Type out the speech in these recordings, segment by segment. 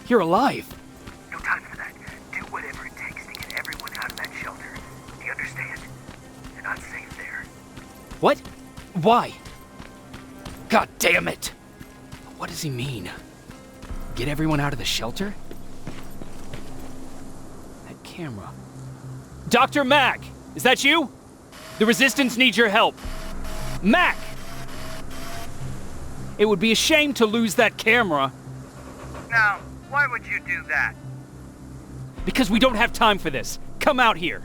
You're alive. No time for that. Do whatever it takes to get everyone out of that shelter. Do you understand? You're not safe there. What? Why? God damn it! What does he mean? Get everyone out of the shelter? That camera. Dr. Mack! Is that you? The Resistance needs your help. Mack! It would be a shame to lose that camera. Now, why would you do that? Because we don't have time for this. Come out here.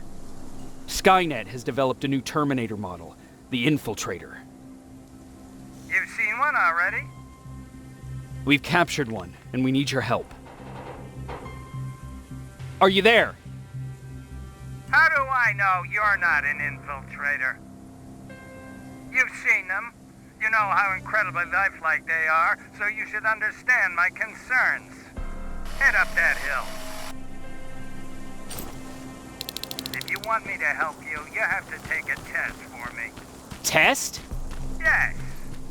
Skynet has developed a new Terminator model, the Infiltrator. You've seen one already? We've captured one, and we need your help. Are you there? How do I know you're not an infiltrator? You've seen them. You know how incredibly lifelike they are, so you should understand my concerns. Head up that hill. If you want me to help you, you have to take a test for me. Test? Yes,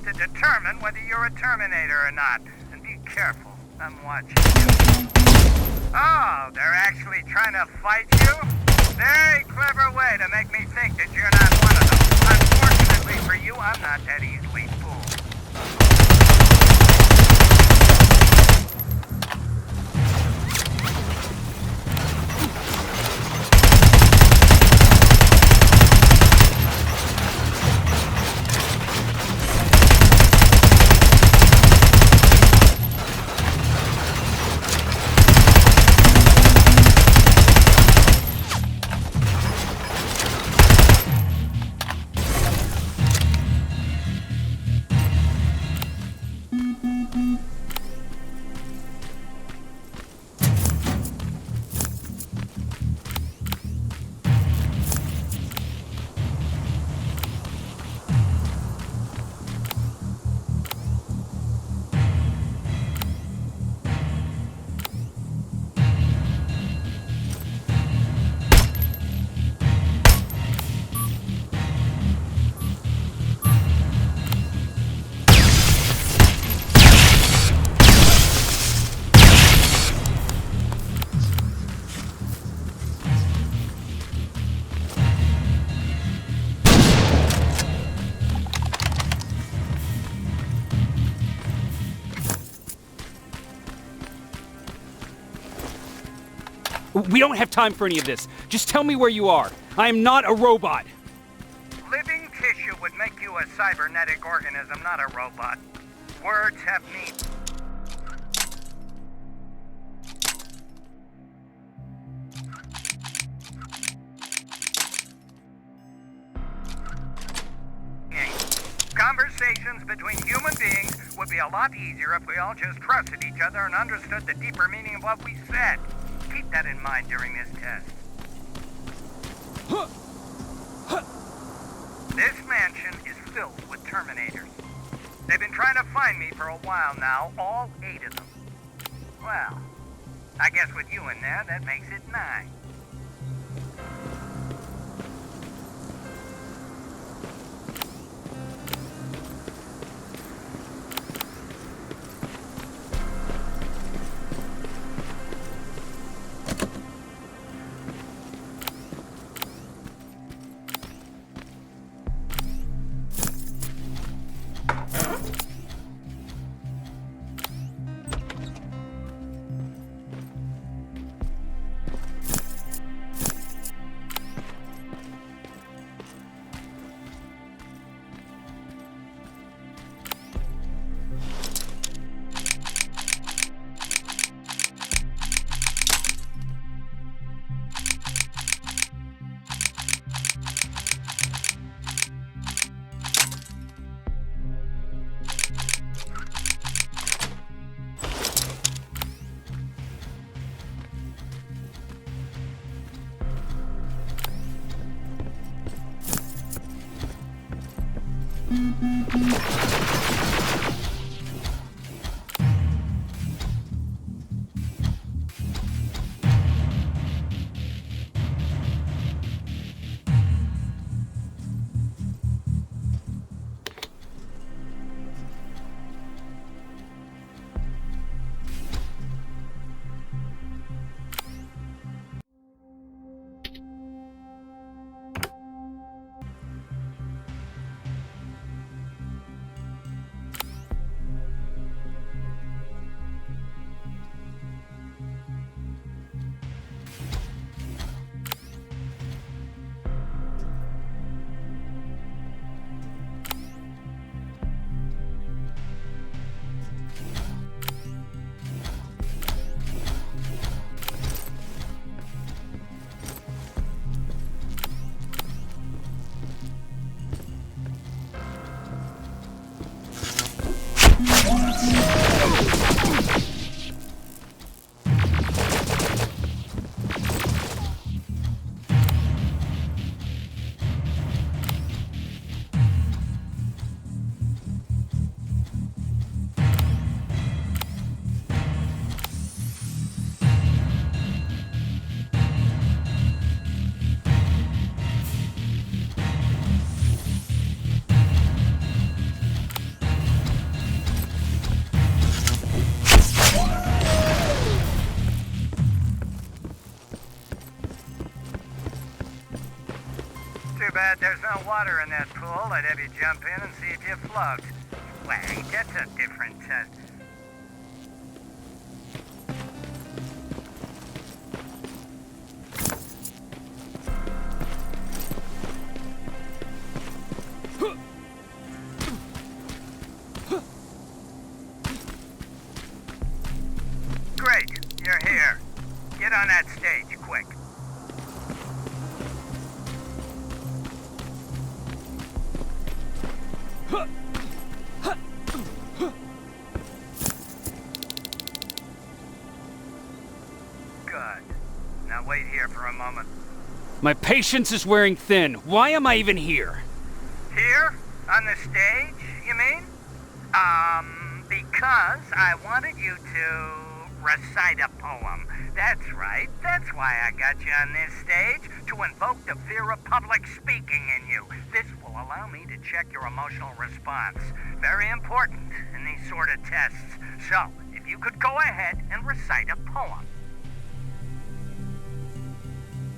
to determine whether you're a Terminator or not. And be careful, I'm watching you. Oh, they're actually trying to fight you? Very clever way to make me think that you're not one of them. Unfortunately for you, I'm not that easily fooled. We don't have time for any of this. Just tell me where you are. I am not a robot. Living tissue would make you a cybernetic organism, not a robot. Words have meaning. Conversations between human beings would be a lot easier if we all just trusted each other and understood the deeper meaning of what we said. Keep that in mind during this test. This mansion is filled with Terminators. They've been trying to find me for a while now, all 8 of them. Well, I guess with you in there, that makes it 9. Too bad there's no water in that pool. I'd have you jump in and see if you float. Wait, that's a different test. Great, you're here. Get on that stage, quick. Good. Now wait here for a moment. My patience is wearing thin. Why am I even here? Here? On the stage, you mean? Because I wanted you to recite a poem. That's right. That's why I got you on this stage, to invoke the fear of public speaking in you. This will allow me to check your emotional response. Very important in these sort of tests. So, if you could go ahead and recite a poem.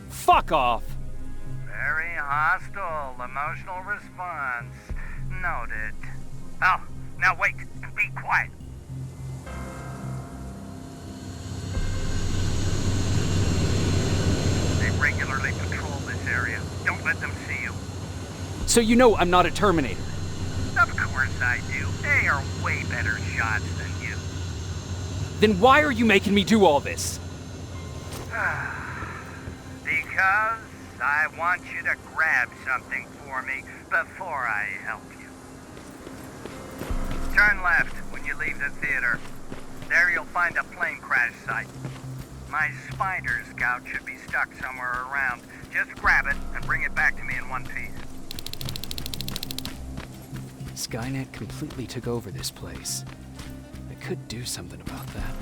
Fuck off! Very hostile emotional response. Noted. Oh, now wait. Be quiet. They regularly patrol this area. Don't let them see you. So you know I'm not a Terminator. Of course I do. They are way better shots than you. Then why are you making me do all this? Because I want you to grab something for me before I help you. Turn left when you leave the theater. There you'll find a plane crash site. My spider scout should be stuck somewhere around. Just grab it and bring it back to me in one piece. Skynet completely took over this place. I could do something about that.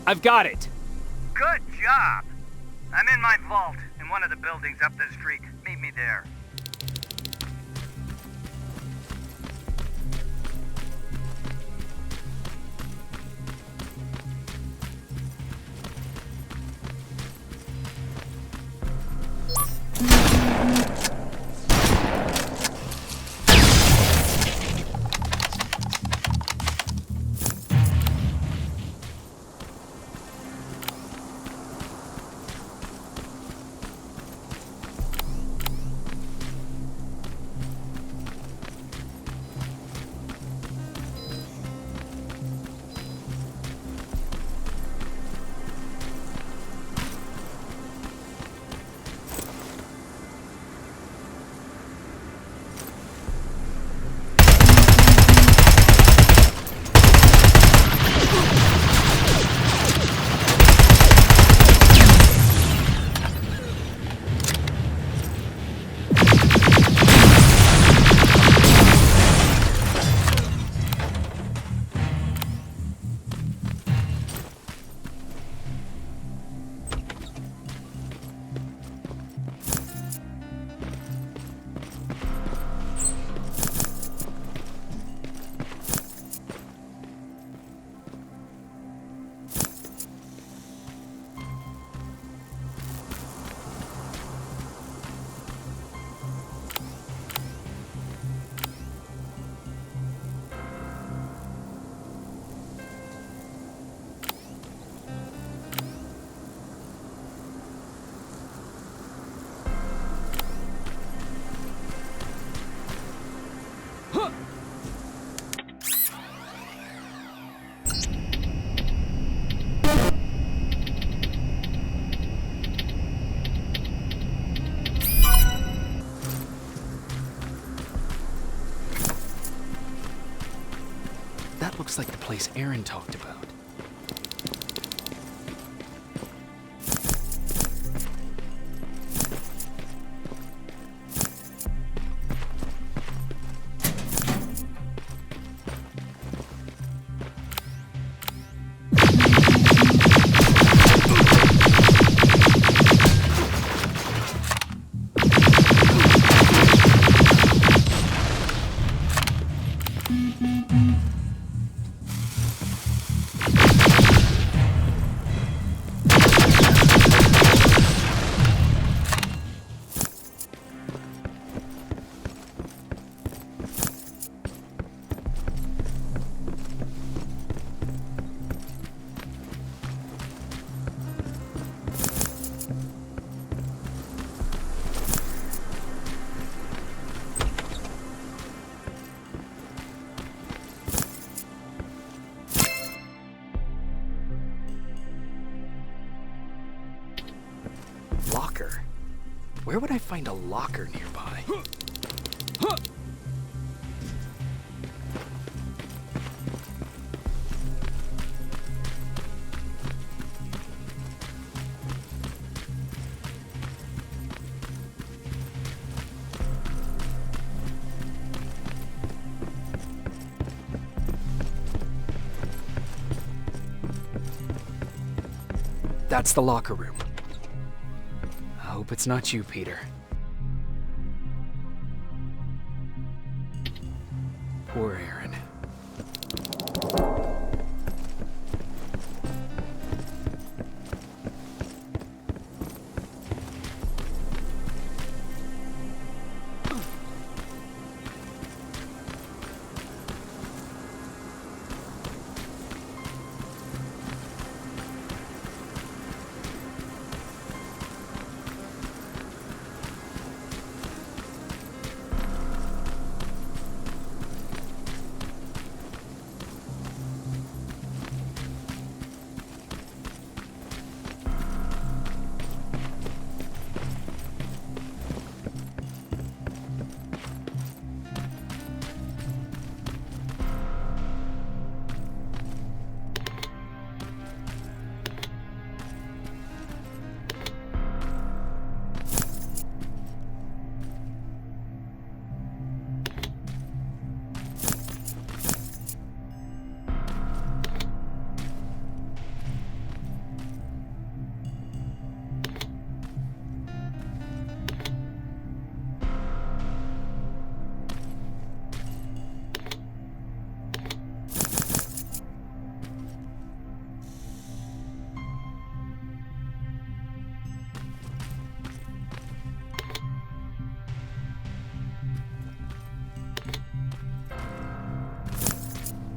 I've got it! Good job! I'm in my vault in one of the buildings up the street. Meet me there. Looks like the place Aaron talked about. Locker? Where would I find a locker nearby? That's the locker room. I hope it's not you, Peter. Poor Aaron.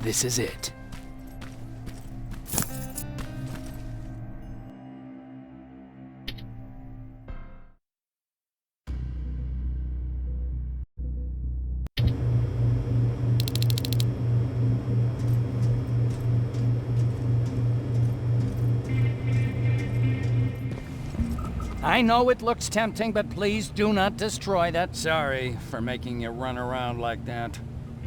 This is it. I know it looks tempting, but please do not destroy that. Sorry for making you run around like that.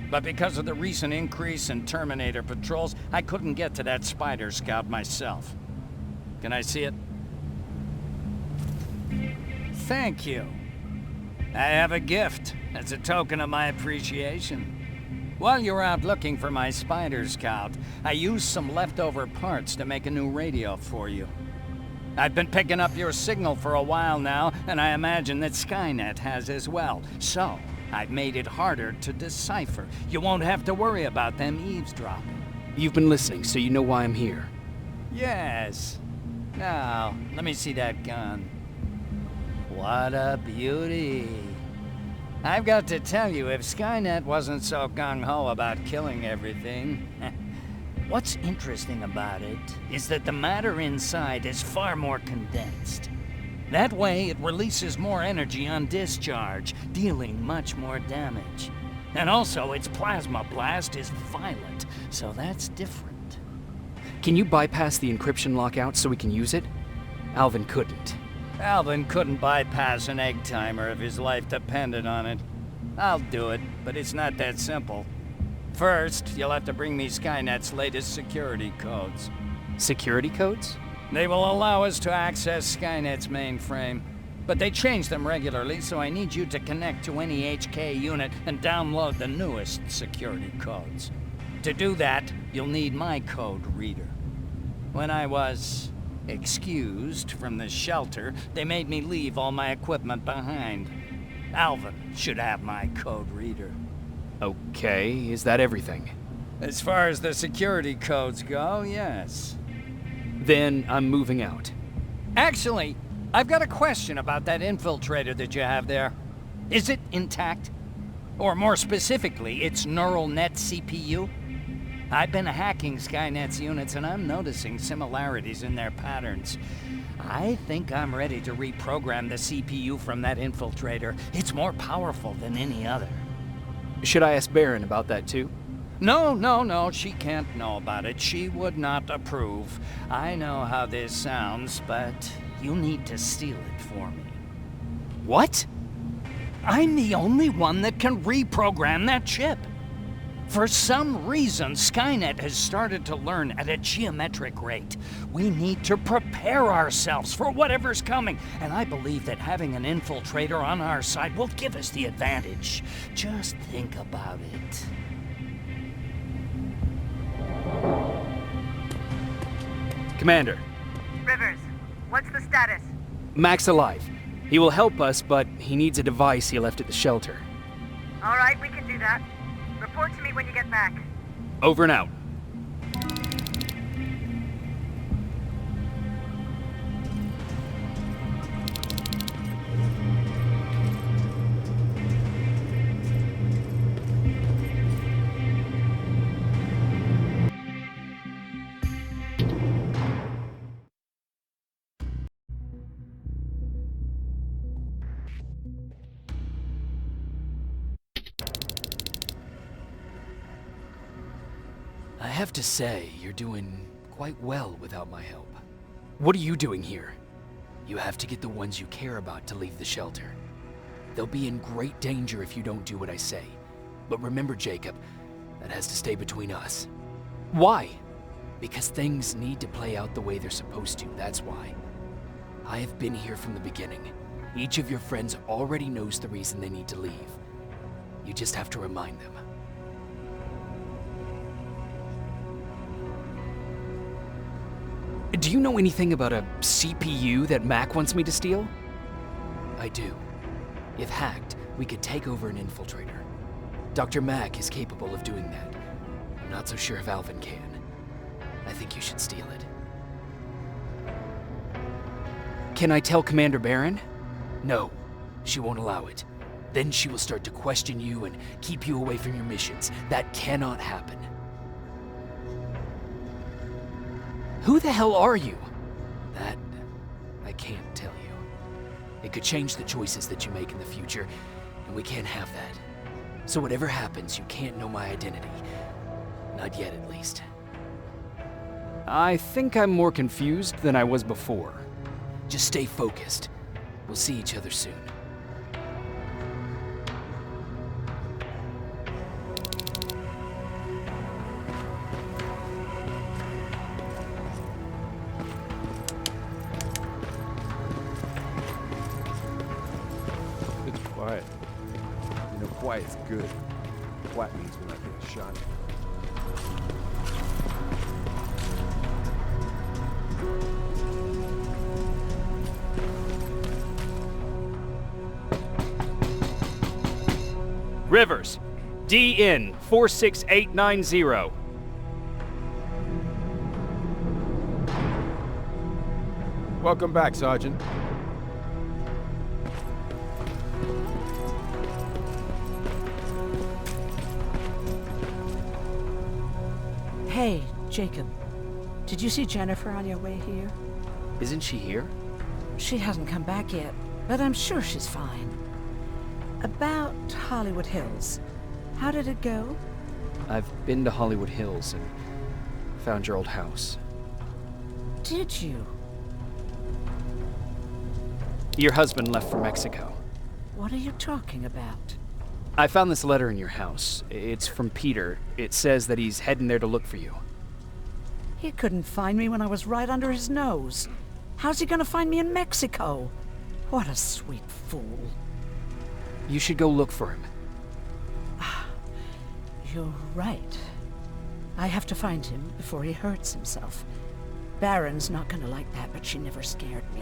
But because of the recent increase in Terminator patrols, I couldn't get to that Spider Scout myself. Can I see it? Thank you. I have a gift as a token of my appreciation. While you're out looking for my Spider Scout, I used some leftover parts to make a new radio for you. I've been picking up your signal for a while now, and I imagine that Skynet has as well. So, I've made it harder to decipher. You won't have to worry about them eavesdropping. You've been listening, so you know why I'm here. Yes. Now, let me see that gun. What a beauty. I've got to tell you, if Skynet wasn't so gung-ho about killing everything... What's interesting about it is that the matter inside is far more condensed. That way, it releases more energy on discharge, dealing much more damage. And also, its plasma blast is violent, so that's different. Can you bypass the encryption lockout so we can use it? Alvin couldn't. Alvin couldn't bypass an egg timer if his life depended on it. I'll do it, but it's not that simple. First, you'll have to bring me Skynet's latest security codes. Security codes? They will allow us to access Skynet's mainframe. But they change them regularly, so I need you to connect to any HK unit and download the newest security codes. To do that, you'll need my code reader. When I was excused from the shelter, they made me leave all my equipment behind. Alvin should have my code reader. Okay, is that everything? As far as the security codes go, yes. Then I'm moving out. Actually, I've got a question about that infiltrator that you have there. Is it intact? Or more specifically, its neural net CPU? I've been hacking Skynet's units and I'm noticing similarities in their patterns. I think I'm ready to reprogram the CPU from that infiltrator. It's more powerful than any other. Should I ask Baron about that too? No, she can't know about it. She would not approve. I know how this sounds, but you need to steal it for me. What? I'm the only one that can reprogram that chip. For some reason, Skynet has started to learn at a geometric rate. We need to prepare ourselves for whatever's coming, and I believe that having an infiltrator on our side will give us the advantage. Just think about it. Commander, Rivers, what's the status? Mack's alive. He will help us, but he needs a device he left at the shelter. All right, we can do that. Report to me when you get back. Over and out. I have to say, you're doing quite well without my help. What are you doing here? You have to get the ones you care about to leave the shelter. They'll be in great danger if you don't do what I say. But remember, Jacob, that has to stay between us. Why? Because things need to play out the way they're supposed to, that's why. I have been here from the beginning. Each of your friends already knows the reason they need to leave. You just have to remind them. Do you know anything about a CPU that Mack wants me to steal? I do. If hacked, we could take over an infiltrator. Dr. Mack is capable of doing that. I'm not so sure if Alvin can. I think you should steal it. Can I tell Commander Baron? No, she won't allow it. Then she will start to question you and keep you away from your missions. That cannot happen. Who the hell are you? That, I can't tell you. It could change the choices that you make in the future, and we can't have that. So whatever happens, you can't know my identity. Not yet, at least. I think I'm more confused than I was before. Just stay focused. We'll see each other soon. Quiet. You know, quiet's good. Quiet means we're not getting shot. Rivers, DN 46890. Welcome back, Sergeant. Hey, Jacob. Did you see Jennifer on your way here? Isn't she here? She hasn't come back yet, but I'm sure she's fine. About Hollywood Hills. How did it go? I've been to Hollywood Hills and found your old house. Did you? Your husband left for Mexico. What are you talking about? I found this letter in your house. It's from Peter. It says that he's heading there to look for you. He couldn't find me when I was right under his nose. How's he gonna find me in Mexico? What a sweet fool. You should go look for him. You're right. I have to find him before he hurts himself. Baron's not gonna like that, but she never scared me.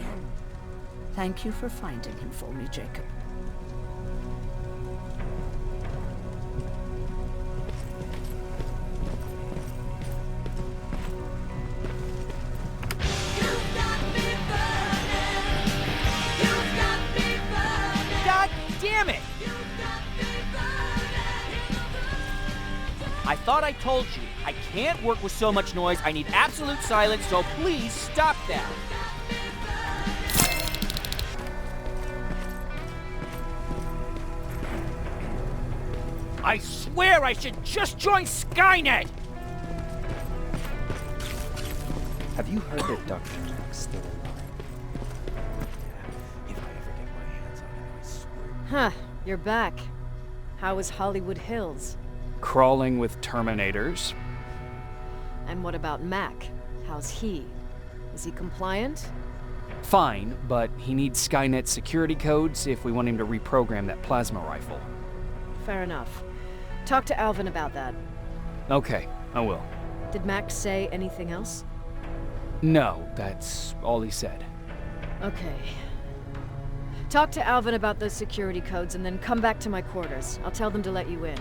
Thank you for finding him for me, Jacob. God damn it! I thought I told you, I can't work with so much noise. I need absolute silence, so please stop that. I swear I should just join Skynet! Have you heard that Dr. Mack's still alive? Yeah, if I ever get my hands on him, I swear. Huh, you're back. How was Hollywood Hills? Crawling with Terminators. And what about Mack? How's he? Is he compliant? Fine, but he needs Skynet security codes if we want him to reprogram that plasma rifle. Fair enough. Talk to Alvin about that. Okay, I will. Did Mack say anything else? No, that's all he said. Okay. Talk to Alvin about those security codes and then come back to my quarters. I'll tell them to let you in.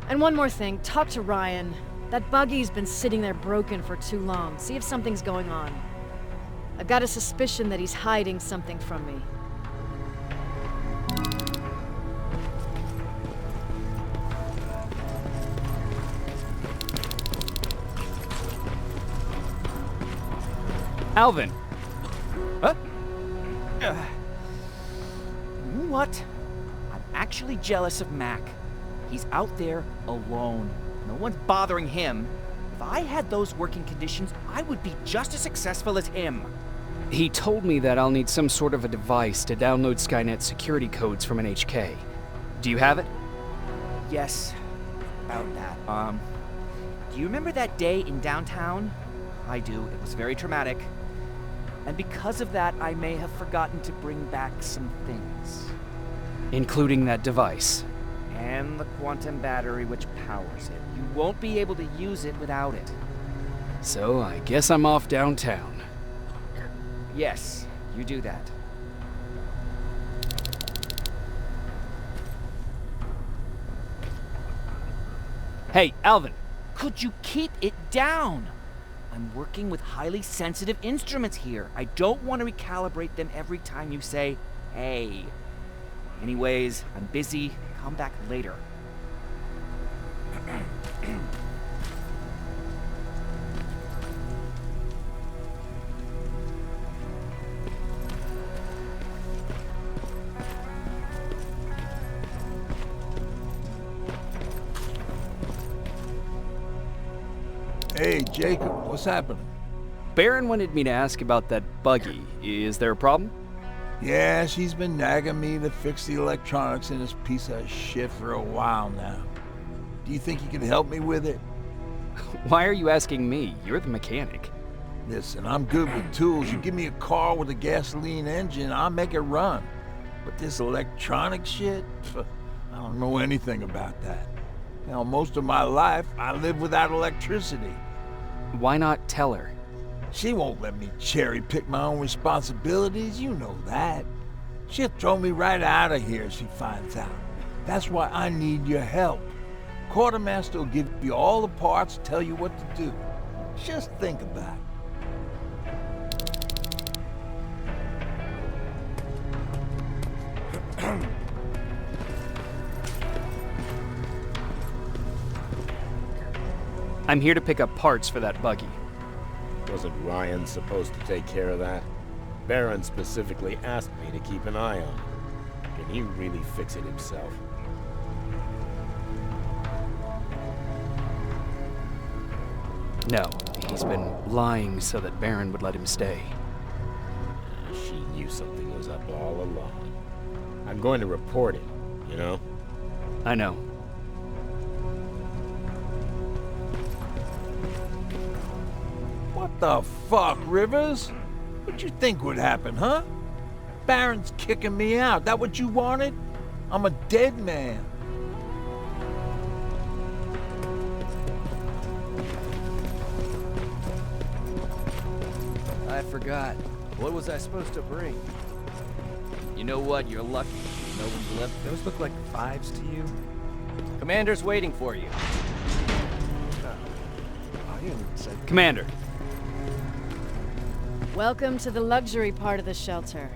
And one more thing, talk to Ryan. That buggy's been sitting there broken for too long. See if something's going on. I've got a suspicion that he's hiding something from me. Alvin! Huh? You know what? I'm actually jealous of Mack. He's out there alone. No one's bothering him. If I had those working conditions, I would be just as successful as him. He told me that I'll need some sort of a device to download Skynet security codes from an HK. Do you have it? Yes, about that. Do you remember that day in downtown? I do. It was very traumatic. And because of that, I may have forgotten to bring back some things. Including that device. And the quantum battery which powers it. You won't be able to use it without it. So I guess I'm off downtown. Yes, you do that. Hey, Alvin! Could you keep it down? I'm working with highly sensitive instruments here. I don't want to recalibrate them every time you say, hey. Anyways, I'm busy. Come back later. Hey, Jacob, what's happening? Baron wanted me to ask about that buggy. Is there a problem? Yeah, she's been nagging me to fix the electronics in this piece of shit for a while now. Do you think you can help me with it? Why are you asking me? You're the mechanic. Listen, I'm good with tools. You give me a car with a gasoline engine, I'll make it run. But this electronic shit, I don't know anything about that. You know, most of my life, I live without electricity. Why not tell her? She won't let me cherry-pick my own responsibilities, you know that. She'll throw me right out of here if she finds out. That's why I need your help. Quartermaster will give you all the parts, tell you what to do. Just think about it. I'm here to pick up parts for that buggy. Wasn't Ryan supposed to take care of that? Baron specifically asked me to keep an eye on him. Can he really fix it himself? No, he's been lying so that Baron would let him stay. She knew something was up all along. I'm going to report him, you know? I know. What the fuck, Rivers? What you think would happen, huh? Baron's kicking me out. That what you wanted? I'm a dead man. I forgot. What was I supposed to bring? You know what? You're lucky. No one's left. Those look like 5s to you? Commander's waiting for you. I didn't even say. Commander. Welcome to the luxury part of the shelter.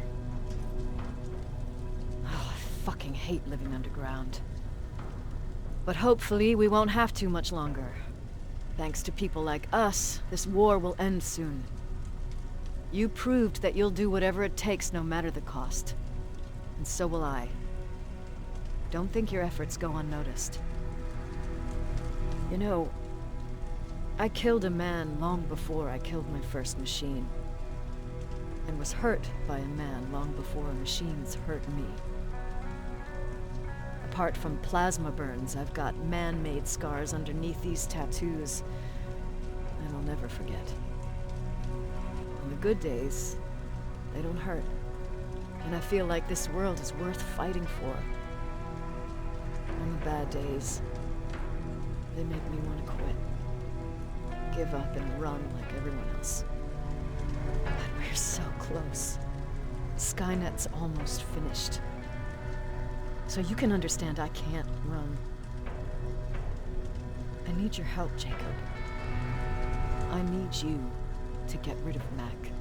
Oh, I fucking hate living underground. But hopefully we won't have to much longer. Thanks to people like us, this war will end soon. You proved that you'll do whatever it takes no matter the cost. And so will I. Don't think your efforts go unnoticed. You know, I killed a man long before I killed my first machine. And was hurt by a man long before machines hurt me. Apart from plasma burns, I've got man-made scars underneath these tattoos. And I'll never forget. On the good days, they don't hurt. And I feel like this world is worth fighting for. On the bad days, they make me want to quit. Give up and run like everyone else. But we're so close. Skynet's almost finished. So you can understand I can't run. I need your help, Jacob. I need you to get rid of Mack.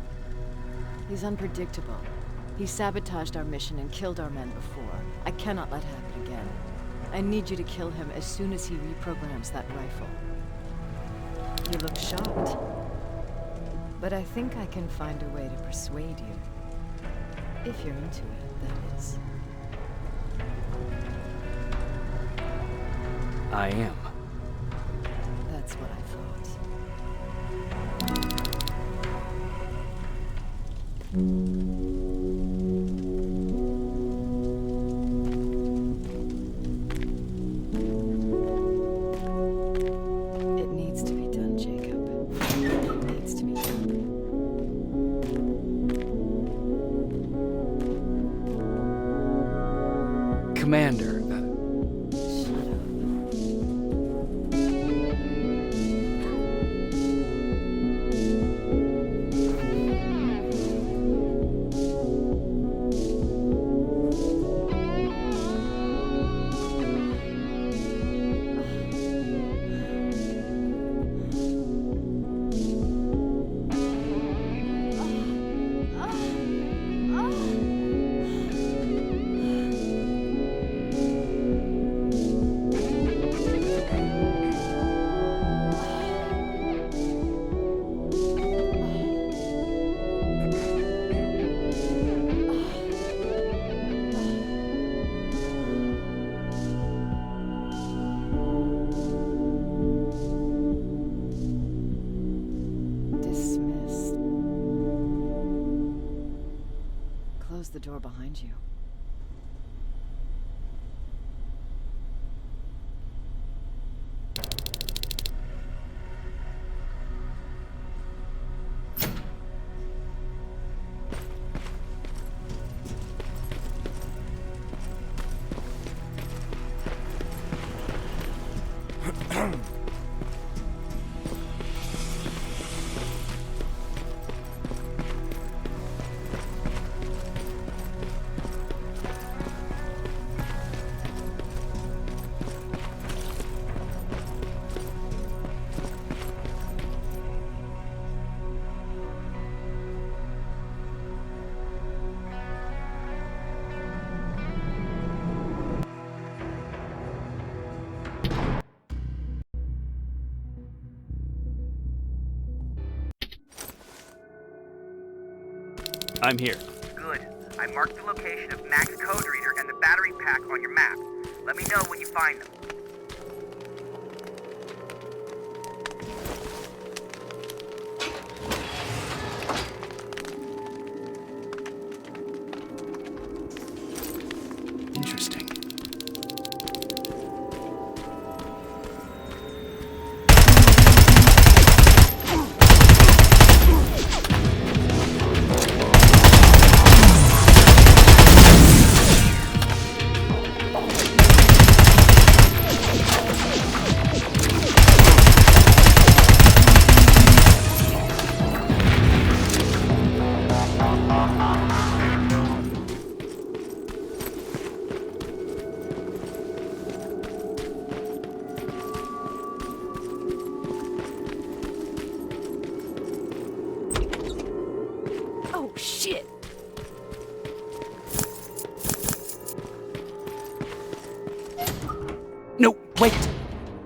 He's unpredictable. He sabotaged our mission and killed our men before. I cannot let it happen again. I need you to kill him as soon as he reprograms that rifle. You look shocked. But I think I can find a way to persuade you. If you're into it, that is. I am. That's what I thought. It needs to be done, Jacob. It needs to be done. Commander. Shut up. Dismissed. Close the door behind you. I'm here. Good. I marked the location of Mack's code reader and the battery pack on your map. Let me know when you find them. Interesting. Wait!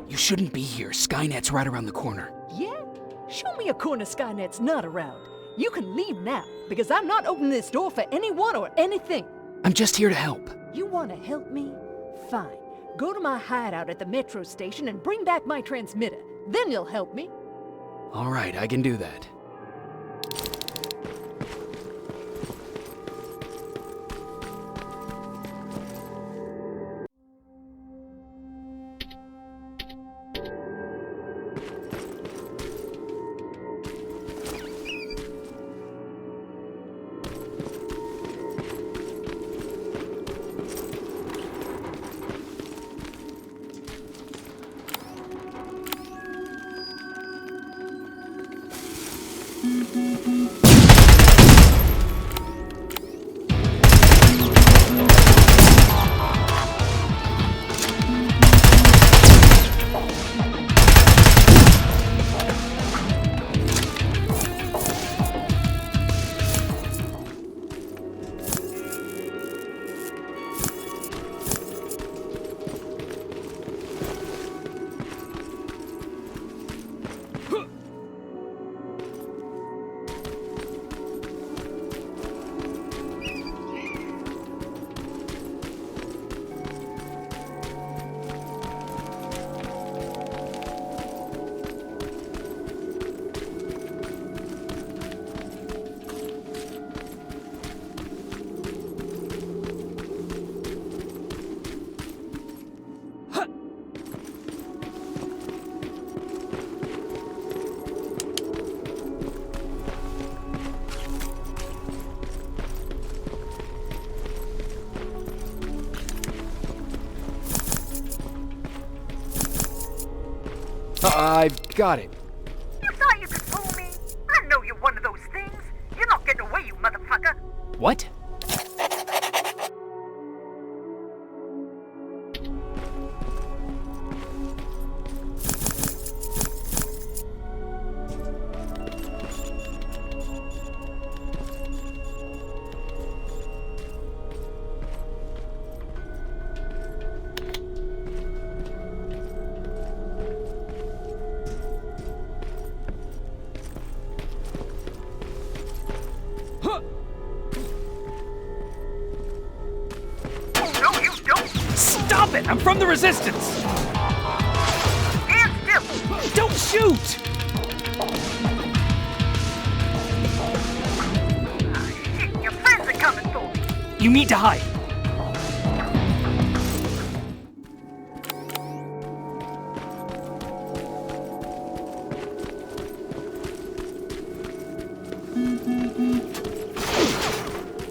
You shouldn't be here. Skynet's right around the corner. Yeah? Show me a corner Skynet's not around. You can leave now, because I'm not opening this door for anyone or anything. I'm just here to help. You want to help me? Fine. Go to my hideout at the metro station and bring back my transmitter. Then you'll help me. All right, I can do that. I've got it. You thought you could fool me? I know you're one of those things. You're not getting away, you motherfucker. What? Stop it! I'm from the Resistance! Stand still! Don't shoot! Shit, your friends are coming for me! You need to hide!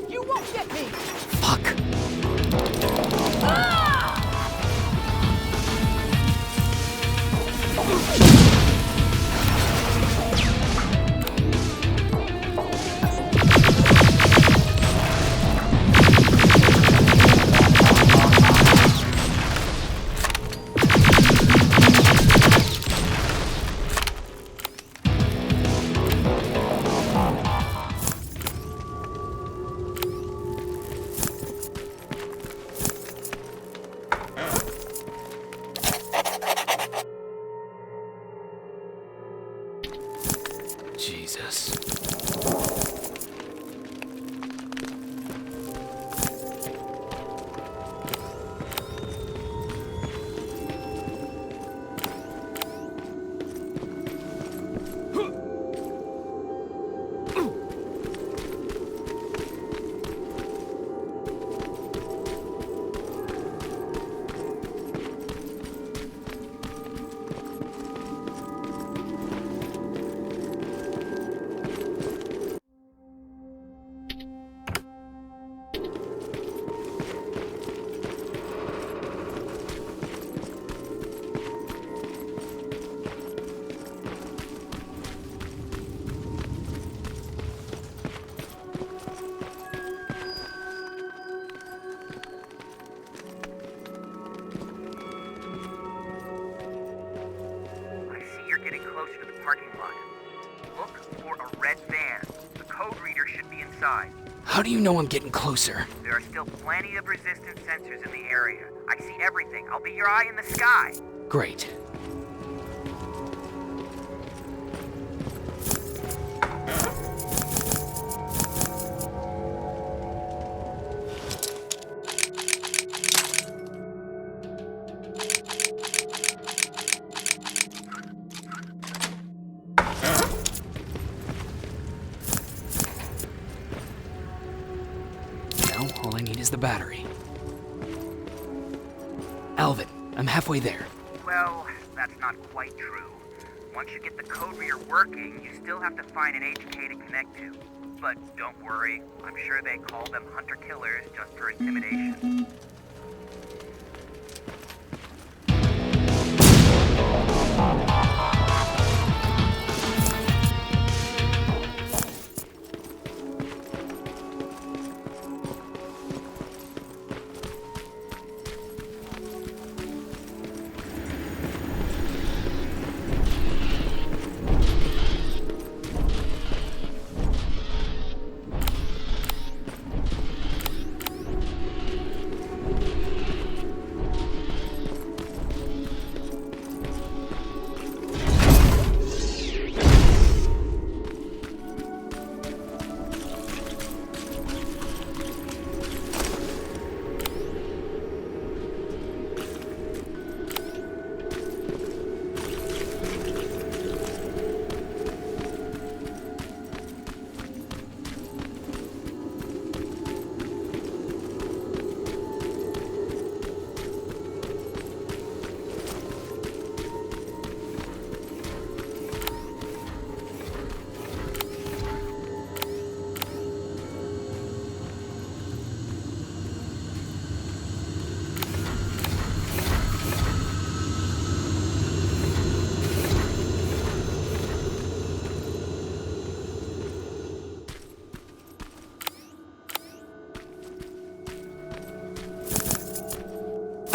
You won't get me! Fuck! Jesus. closer to the parking lot. Look for a red van. The code reader should be inside. How do you know I'm getting closer? There are still plenty of resistance sensors in the area. I see everything. I'll be your eye in the sky. Great. Now, all I need is the battery. Alvin, I'm halfway there. Well, that's not quite true. Once you get the code reader working, you still have to find an HK to connect to. But don't worry, I'm sure they call them hunter-killers just for intimidation.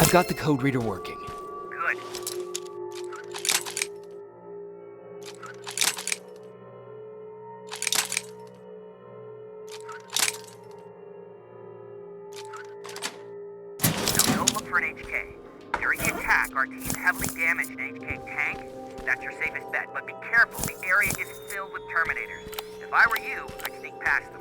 I've got the code reader working. Good. Now go look for an HK. During the attack, our team heavily damaged an HK tank. That's your safest bet, but be careful. The area is filled with Terminators. If I were you, I'd sneak past them.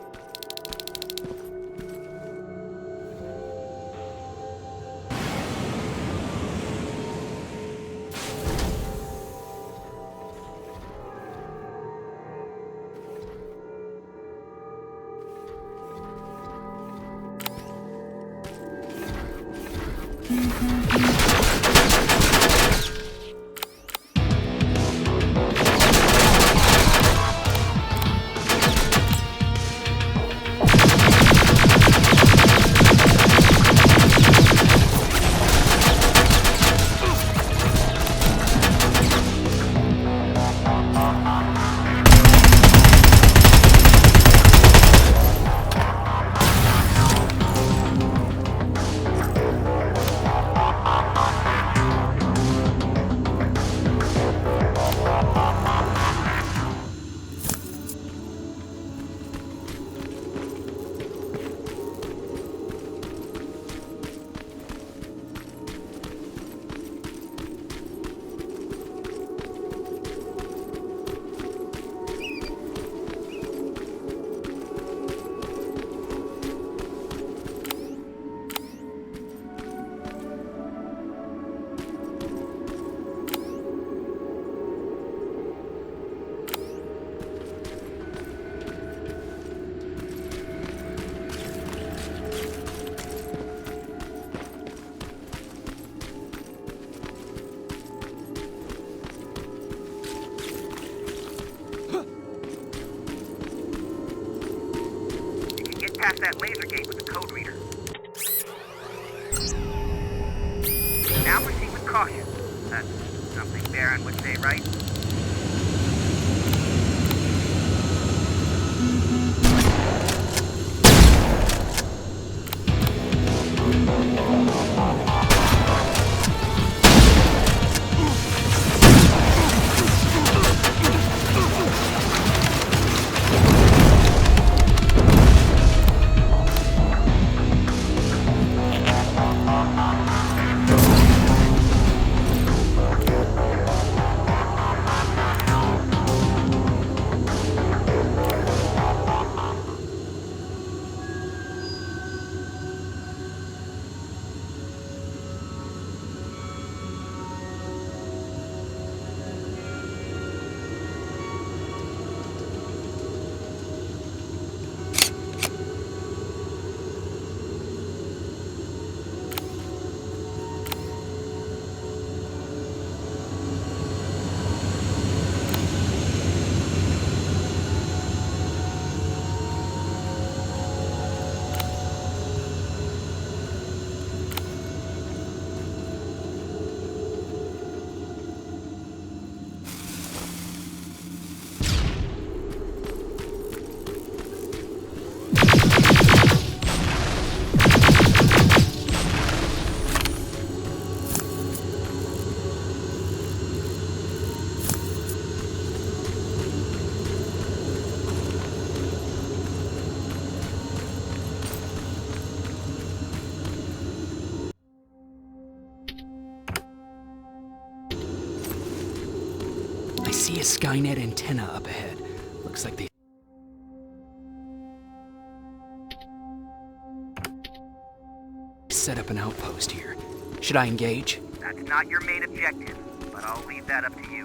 Past that laser gate with the code reader. Now proceed with caution. That's something Baron would say, right? I see a Skynet antenna up ahead. Looks like they set up an outpost here. Should I engage? That's not your main objective, but I'll leave that up to you.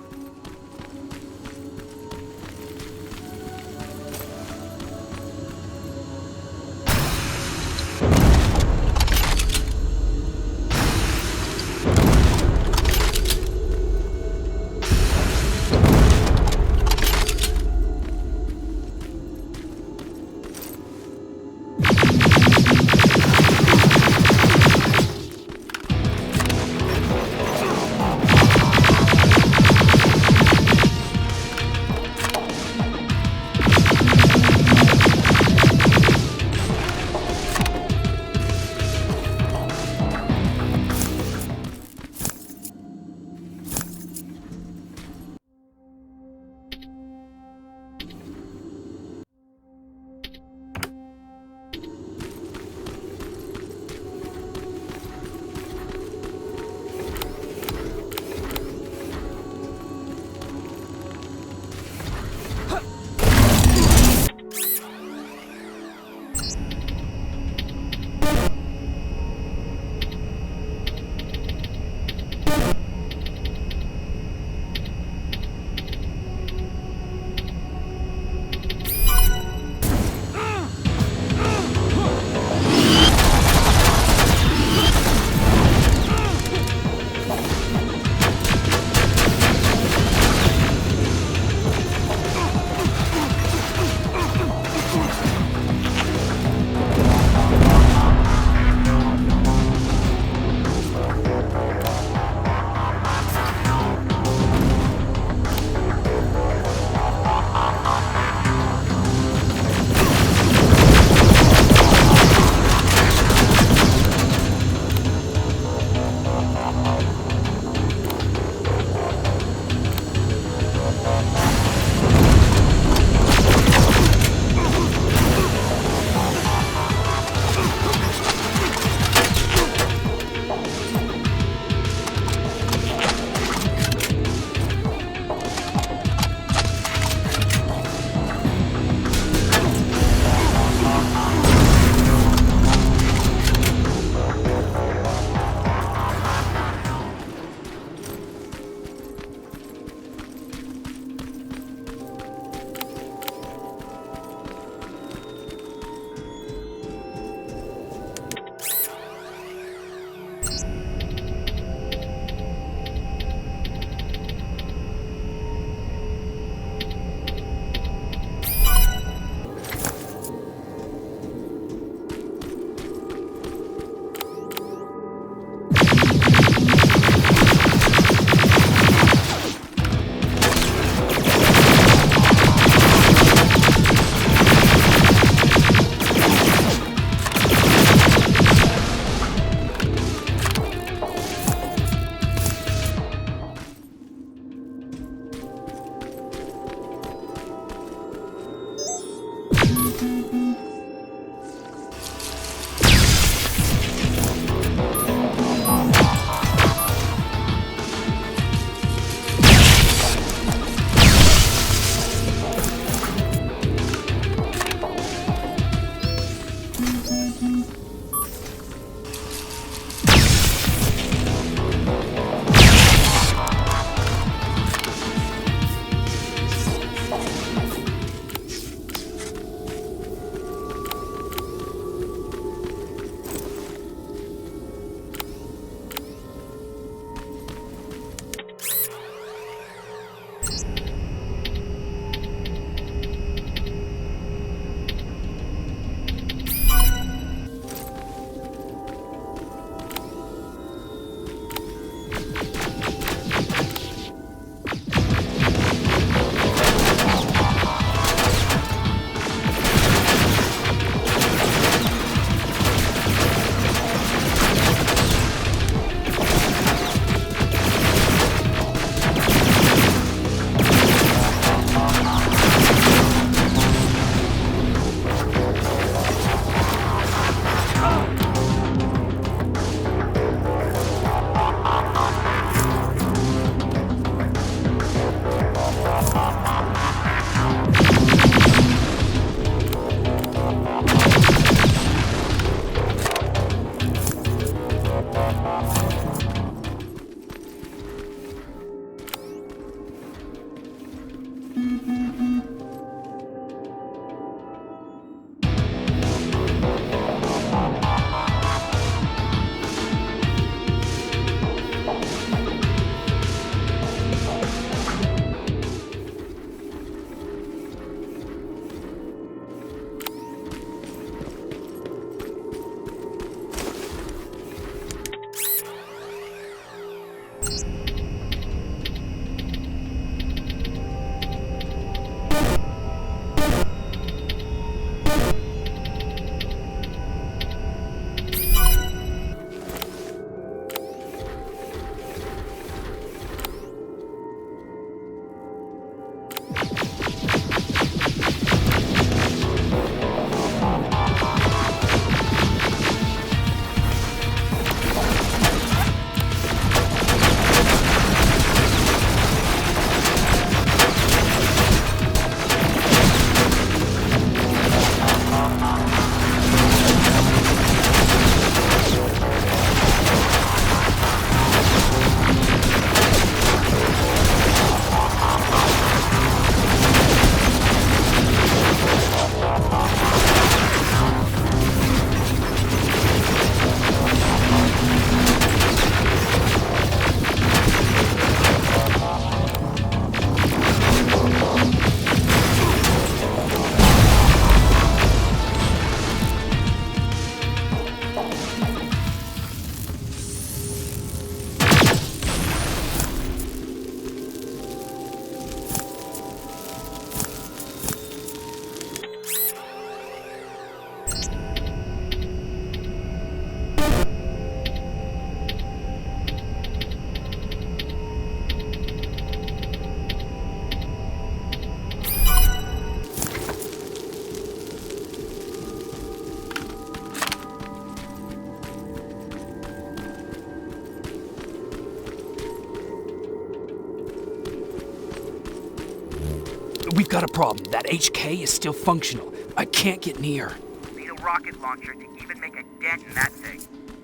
We've got a problem. That HK is still functional. I can't get near. Need a rocket launcher to even make a dent in that thing.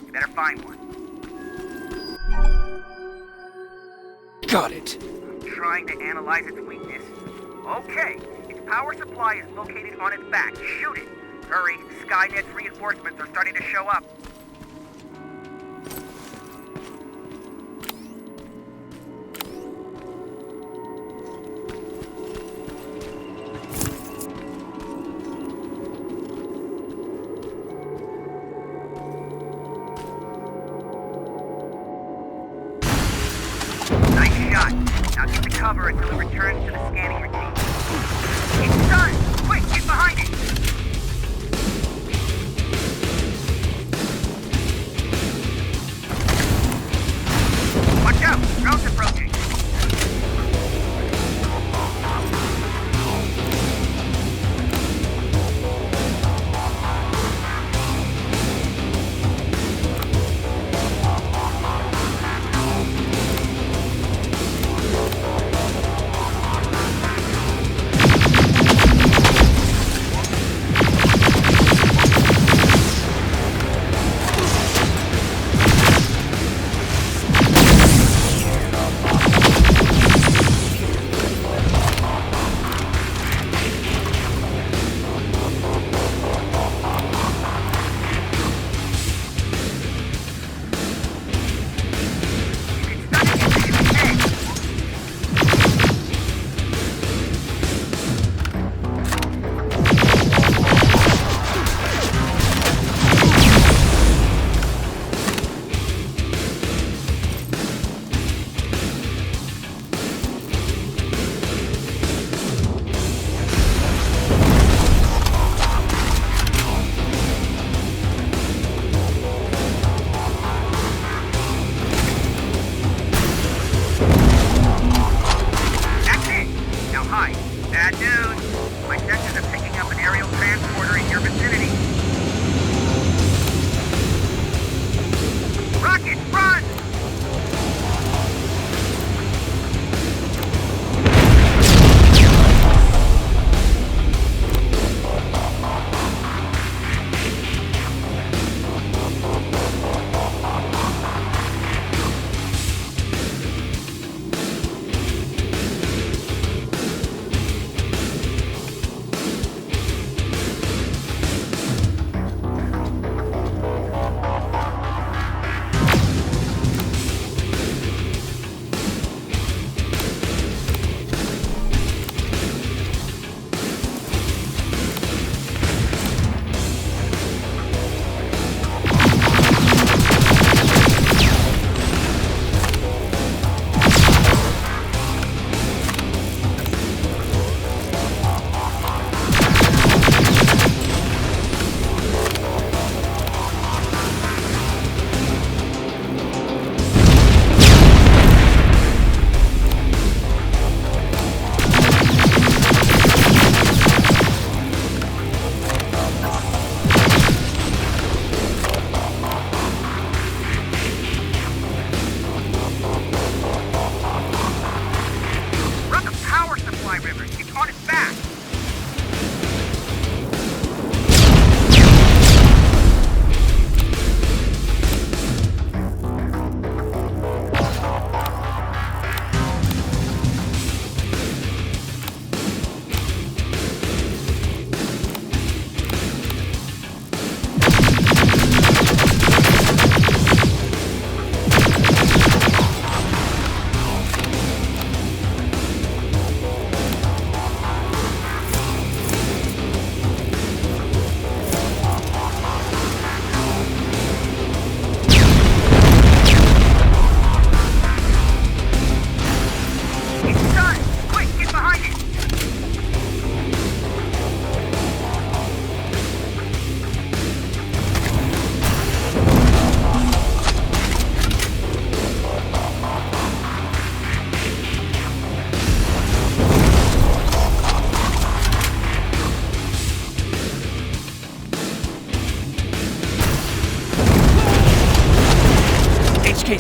You better find one. Got it. I'm trying to analyze its weakness. Okay, its power supply is located on its back. Shoot it. Hurry, Skynet's reinforcements are starting to show up. Nice shot. Now get the cover until it returns to the scanning routine. It's done! Quick, get behind it! Watch out! Drone's approaching!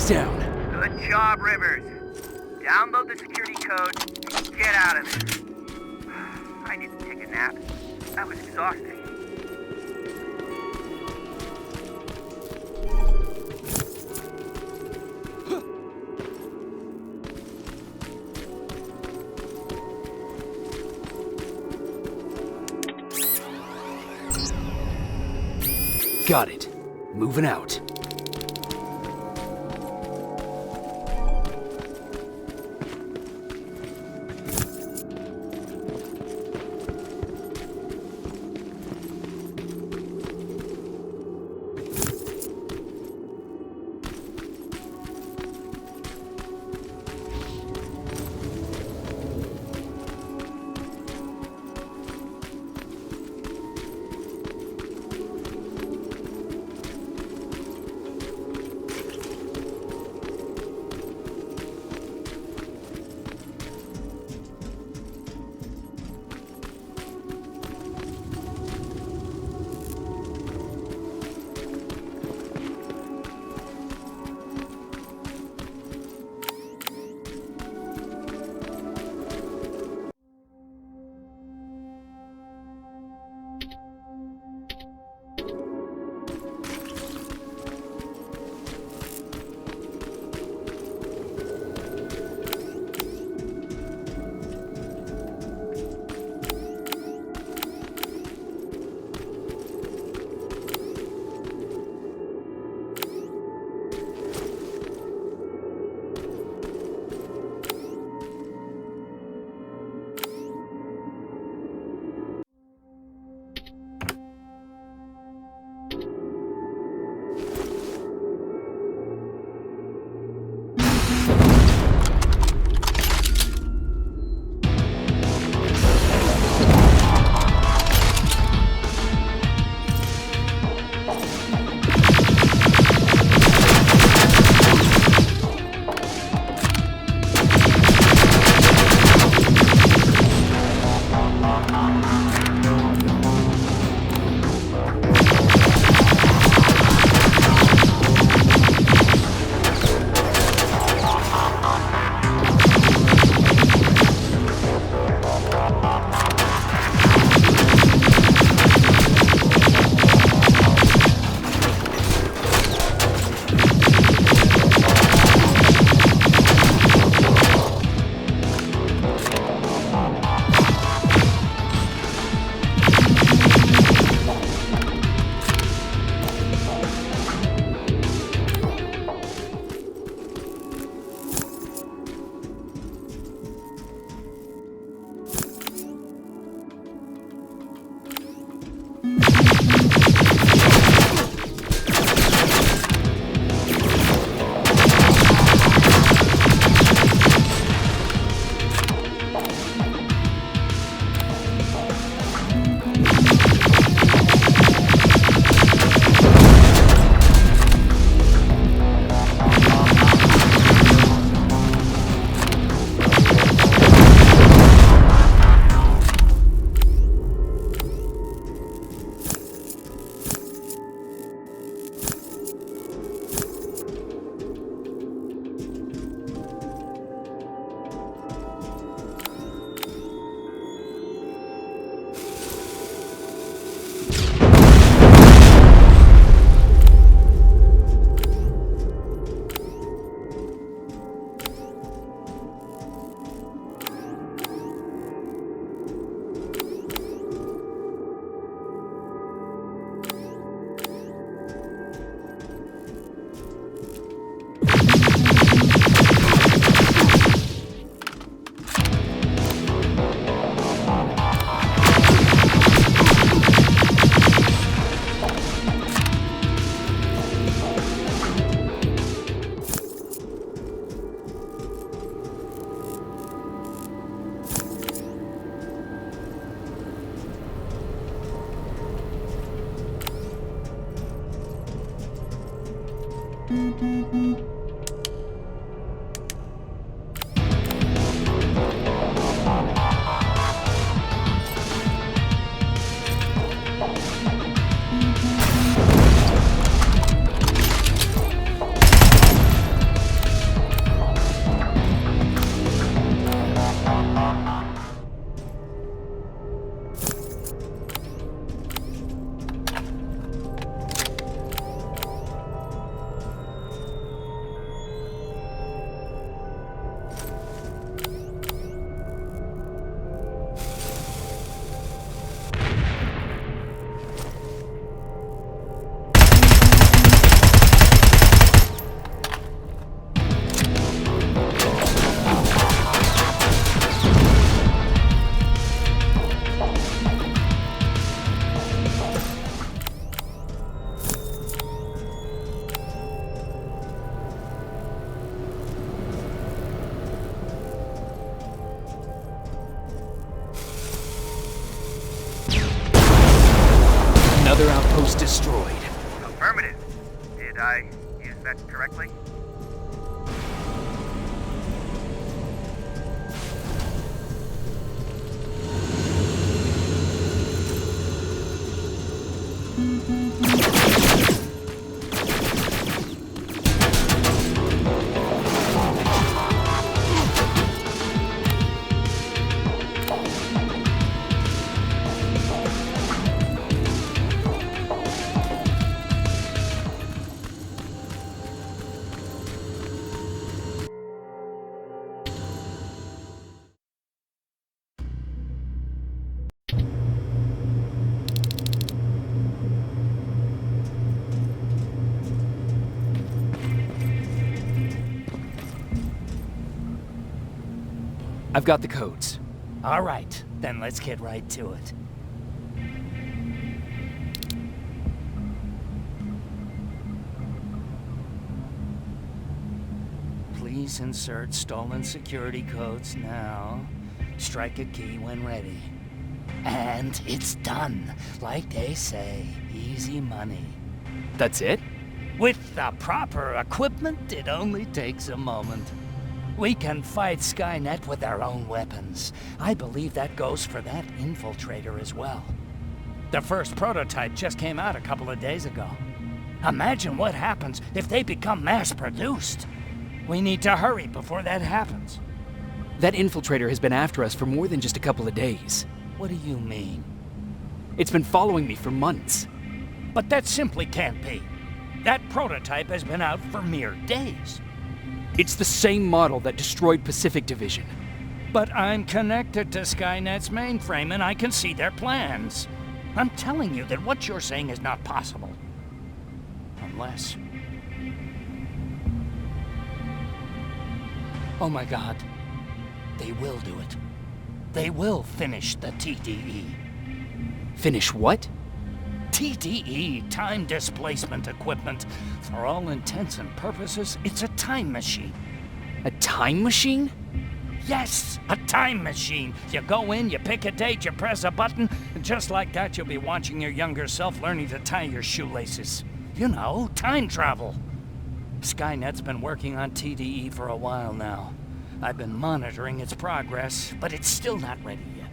down. Good job, Rivers. Download the security code and get out of there. I need to take a nap. That was exhausting. Got it. Moving out. codes destroyed. Affirmative. Did I use that correctly? I've got the codes. All right, then let's get right to it. Please insert stolen security codes now. Strike a key when ready. And it's done. Like they say, easy money. That's it? With the proper equipment, it only takes a moment. We can fight Skynet with our own weapons. I believe that goes for that infiltrator as well. The first prototype just came out a couple of days ago. Imagine what happens if they become mass-produced. We need to hurry before that happens. That infiltrator has been after us for more than just a couple of days. What do you mean? It's been following me for months. But that simply can't be. That prototype has been out for mere days. It's the same model that destroyed Pacific Division. But I'm connected to Skynet's mainframe and I can see their plans. I'm telling you that what you're saying is not possible. Unless... Oh my God. They will do it. They will finish the TDE. Finish what? TDE, time displacement equipment. For all intents and purposes, it's a time machine. A time machine? Yes, a time machine. You go in, you pick a date, you press a button, and just like that you'll be watching your younger self learning to tie your shoelaces. You know, time travel. Skynet's been working on TDE for a while now. I've been monitoring its progress, but it's still not ready yet.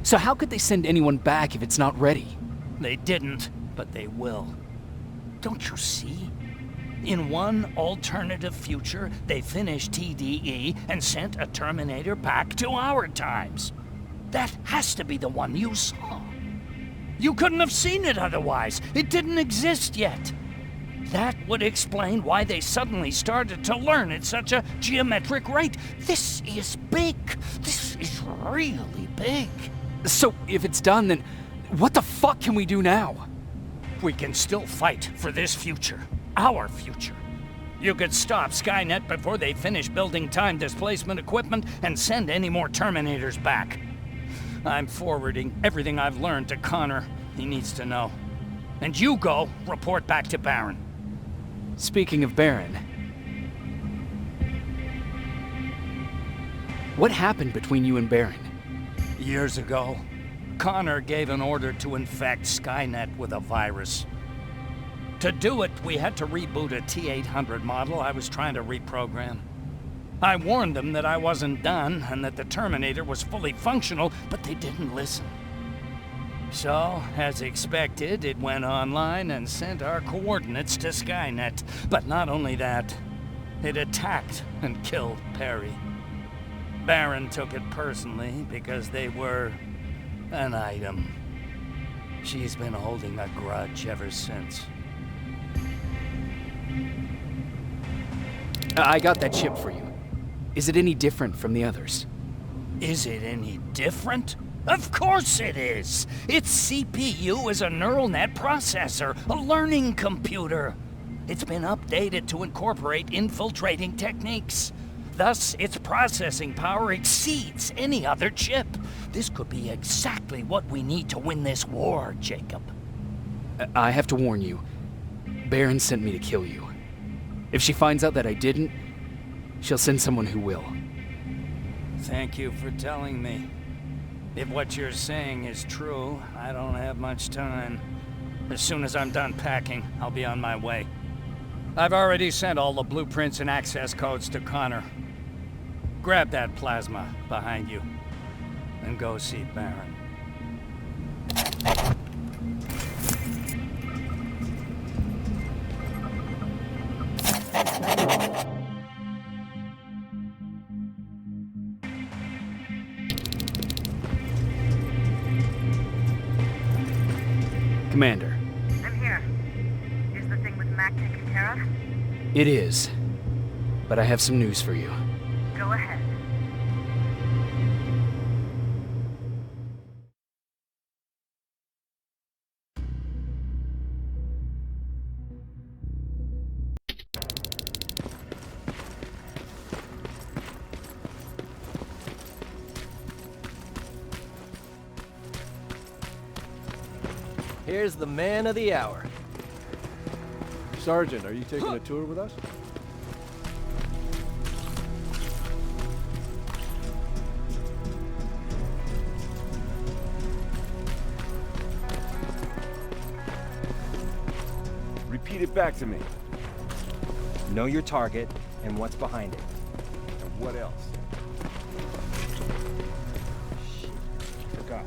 So how could they send anyone back if it's not ready? They didn't, but they will. Don't you see? In one alternative future, they finished TDE and sent a Terminator back to our times. That has to be the one you saw. You couldn't have seen it otherwise. It didn't exist yet. That would explain why they suddenly started to learn at such a geometric rate. This is big. This is really big. So if it's done, then what the fuck can we do now? We can still fight for this future. Our future. You could stop Skynet before they finish building time displacement equipment and send any more Terminators back. I'm forwarding everything I've learned to Connor. He needs to know. And you go report back to Baron. Speaking of Baron, what happened between you and Baron? Years ago, Connor gave an order to infect Skynet with a virus. To do it, we had to reboot a T-800 model I was trying to reprogram. I warned them that I wasn't done and that the Terminator was fully functional, but they didn't listen. So, as expected, it went online and sent our coordinates to Skynet. But not only that, it attacked and killed Perry. Baron took it personally because they were an item. She's been holding a grudge ever since. I got that chip for you. Is it any different from the others? Is it any different? Of course it is! Its CPU is a neural net processor, a learning computer. It's been updated to incorporate infiltrating techniques. Thus, its processing power exceeds any other chip. This could be exactly what we need to win this war, Jacob. I have to warn you. Baron sent me to kill you. If she finds out that I didn't, she'll send someone who will. Thank you for telling me. If what you're saying is true, I don't have much time. As soon as I'm done packing, I'll be on my way. I've already sent all the blueprints and access codes to Connor. Grab that plasma behind you, and go see Baron. Commander. I'm here. Is the thing with Mack taken care of? It is. But I have some news for you. Go ahead. Here's the man of the hour. Sergeant, are you taking a tour with us? Repeat it back to me. Know your target and what's behind it. And what else? Shit, forgot.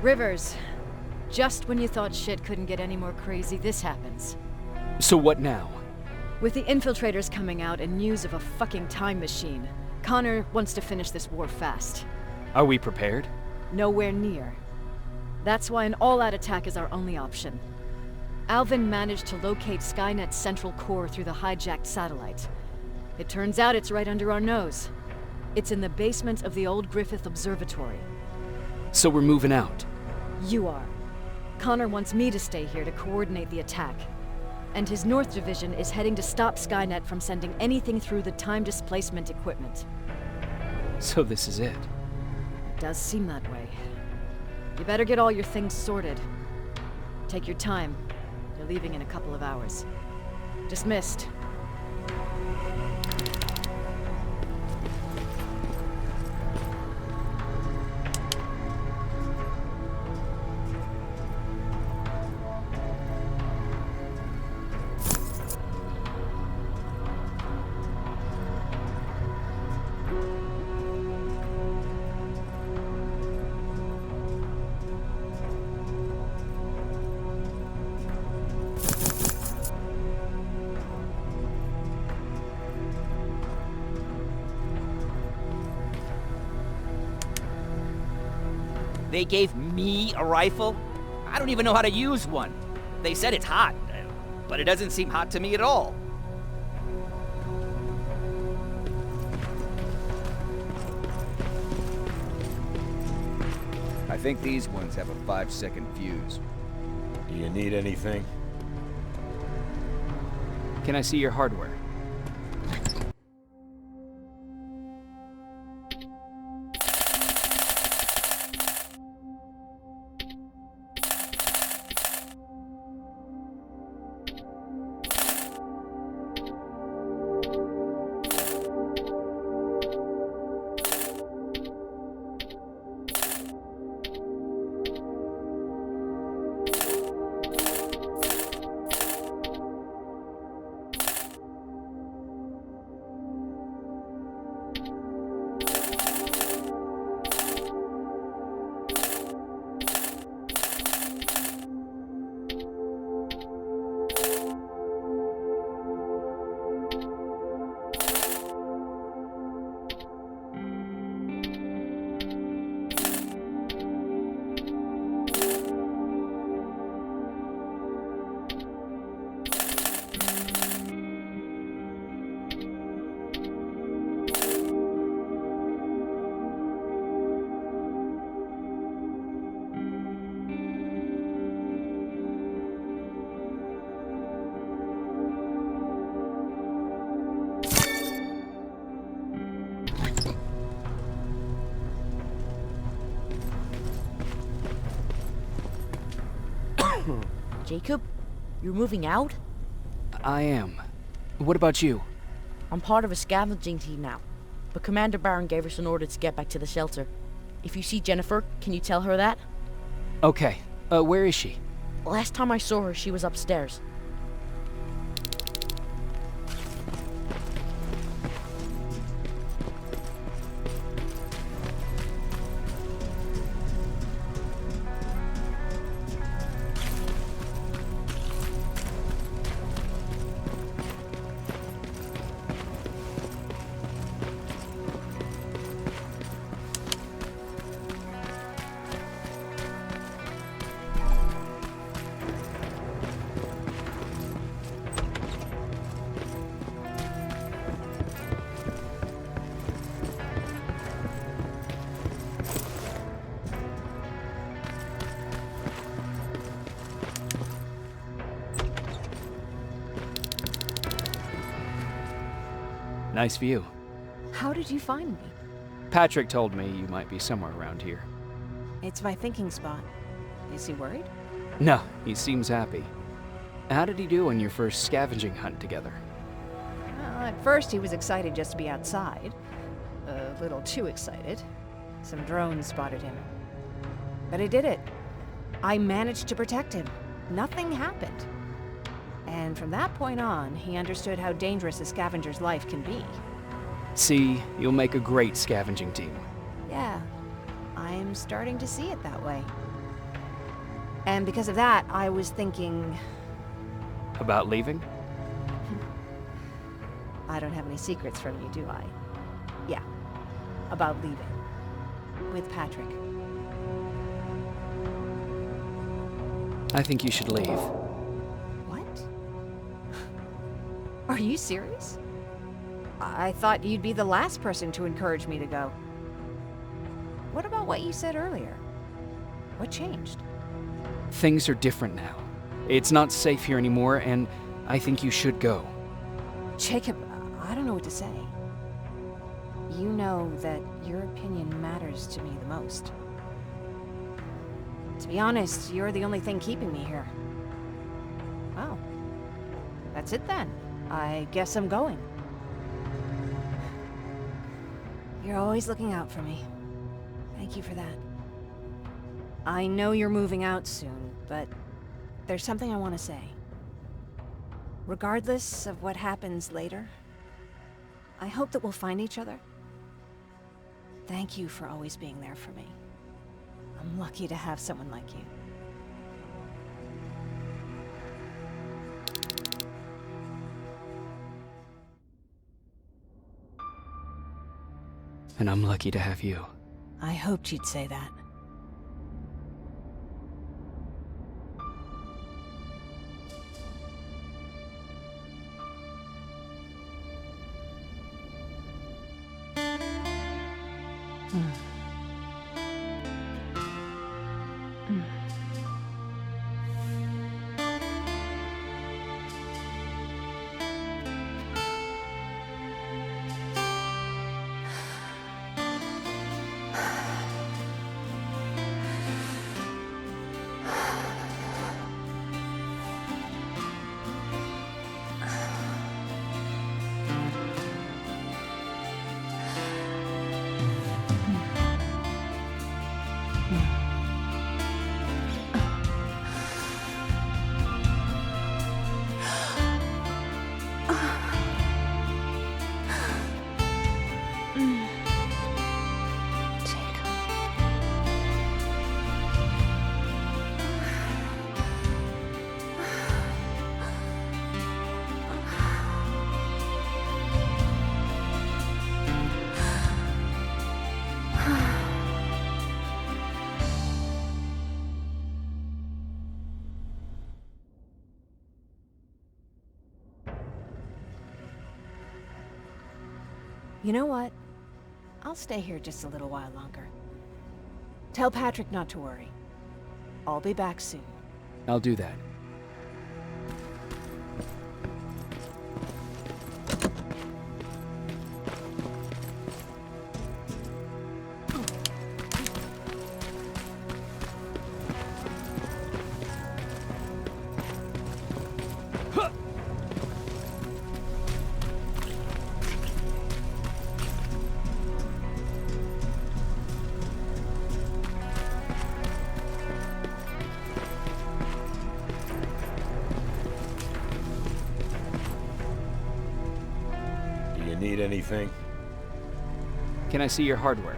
Rivers. Just when you thought shit couldn't get any more crazy, this happens. So what now? With the infiltrators coming out and news of a fucking time machine, Connor wants to finish this war fast. Are we prepared? Nowhere near. That's why an all-out attack is our only option. Alvin managed to locate Skynet's central core through the hijacked satellite. It turns out it's right under our nose. It's in the basement of the old Griffith Observatory. So we're moving out. You are. Connor wants me to stay here to coordinate the attack. And his North Division is heading to stop Skynet from sending anything through the time displacement equipment. So this is it. It does seem that way. You better get all your things sorted. Take your time. You're leaving in a couple of hours. Dismissed. They gave me a rifle? I don't even know how to use one. They said it's hot, but it doesn't seem hot to me at all. I think these ones have a 5-second fuse. Do you need anything? Can I see your hardware? Jacob, you're moving out? I am. What about you? I'm part of a scavenging team now, but Commander Barron gave us an order to get back to the shelter. If you see Jennifer, can you tell her that? Okay. Where is she? Last time I saw her, she was upstairs. Nice view. How did you find me? Patrick told me you might be somewhere around here. It's my thinking spot. Is he worried? No, he seems happy. How did he do on your first scavenging hunt together? Well, at first he was excited just to be outside. A little too excited. Some drones spotted him. But I did it. I managed to protect him. Nothing happened. And from that point on, he understood how dangerous a scavenger's life can be. See, you'll make a great scavenging team. Yeah, I'm starting to see it that way. And because of that, I was thinking... About leaving? I don't have any secrets from you, do I? Yeah, about leaving. With Patrick. I think you should leave. What? Are you serious? I thought you'd be the last person to encourage me to go. What about what you said earlier? What changed? Things are different now. It's not safe here anymore, and I think you should go. Jacob, I don't know what to say. You know that your opinion matters to me the most. To be honest, you're the only thing keeping me here. Well, that's it then. I guess I'm going. You're always looking out for me. Thank you for that. I know you're moving out soon, but there's something I want to say. Regardless of what happens later, I hope that we'll find each other. Thank you for always being there for me. I'm lucky to have someone like you. And I'm lucky to have you. I hoped you'd say that. You know what? I'll stay here just a little while longer. Tell Patrick not to worry. I'll be back soon. I'll do that. You need anything? Can I see your hardware?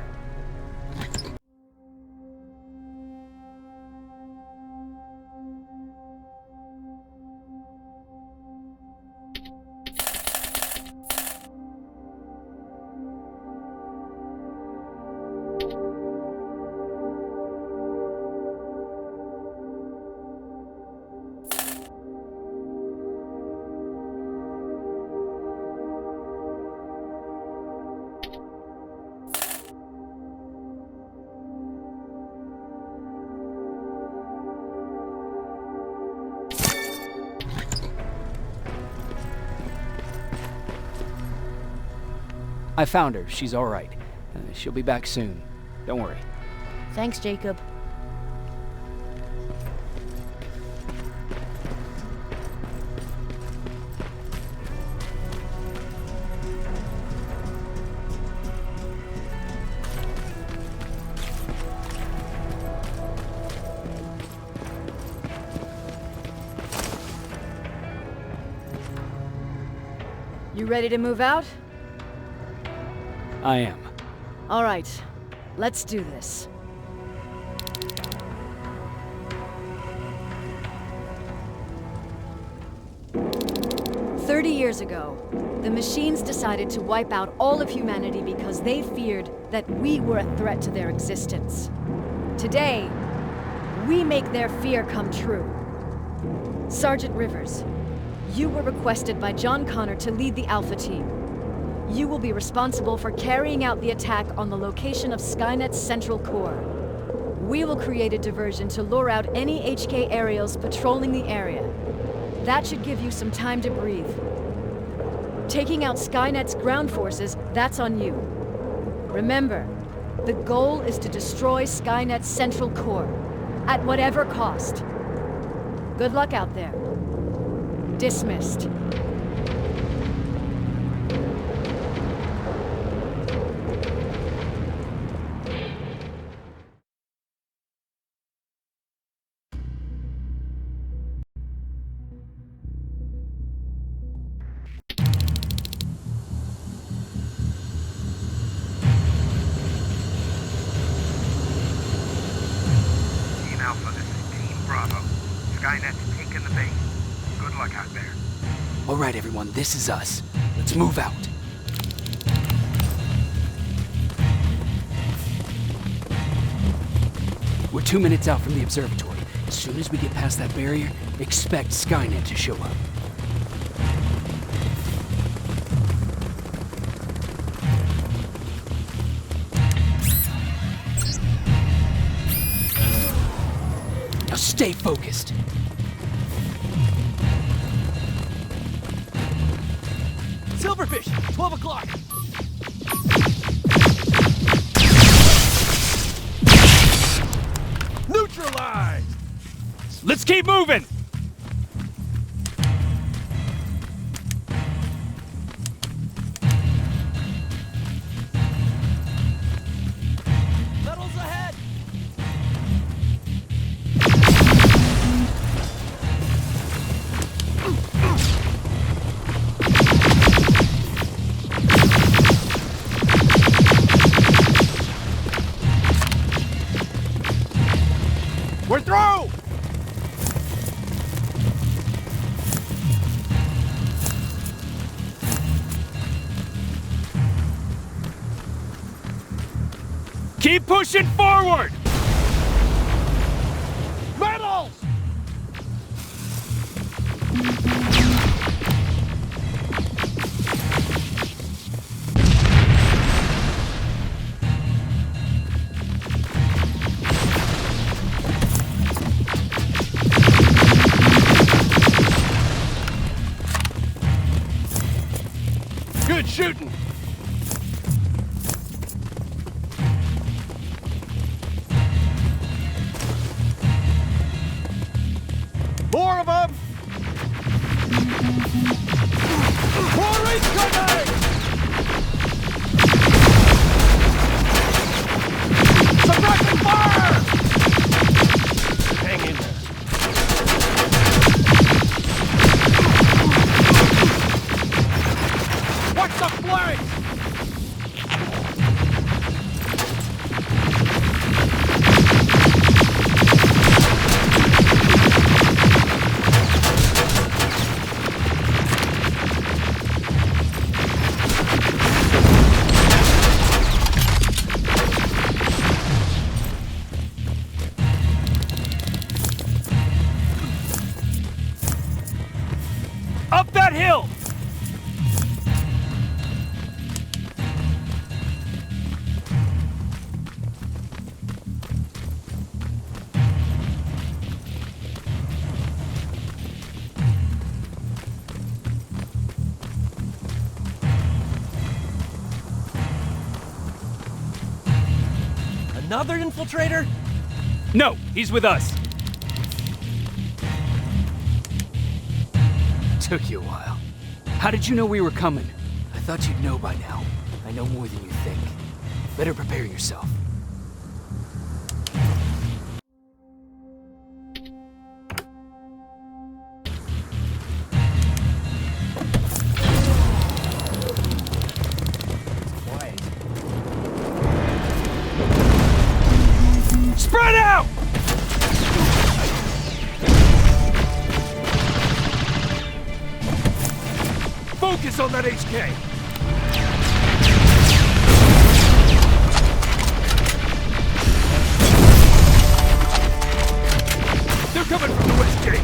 I found her. She's all right. She'll be back soon. Don't worry. Thanks, Jacob. You ready to move out? I am. All right, let's do this. Years ago, the machines decided to wipe out all of humanity because they feared that we were a threat to their existence. Today, we make their fear come true. Sergeant Rivers, you were requested by John Connor to lead the Alpha team. You will be responsible for carrying out the attack on the location of Skynet's central core. We will create a diversion to lure out any HK aerials patrolling the area. That should give you some time to breathe. Taking out Skynet's ground forces, that's on you. Remember, the goal is to destroy Skynet's central core, at whatever cost. Good luck out there. Dismissed. Skynet's taken the base. Good luck out there. All right, everyone, this is us. Let's move out. We're 2 minutes out from the observatory. As soon as we get past that barrier, expect Skynet to show up. Now stay focused. Silverfish, 12 o'clock. Neutralized! Let's keep moving! Metals ahead! We're through! Keep pushing forward! Metals! Good shooting! More of them! More incoming! Suppressing fire! Hang in there. What's the flank! Up that hill! Another infiltrator? No, he's with us. Took you a while. How did you know we were coming? I thought you'd know by now. I know more than you think. Better prepare yourself. Spread out! Focus on that HK! They're coming from the west gate!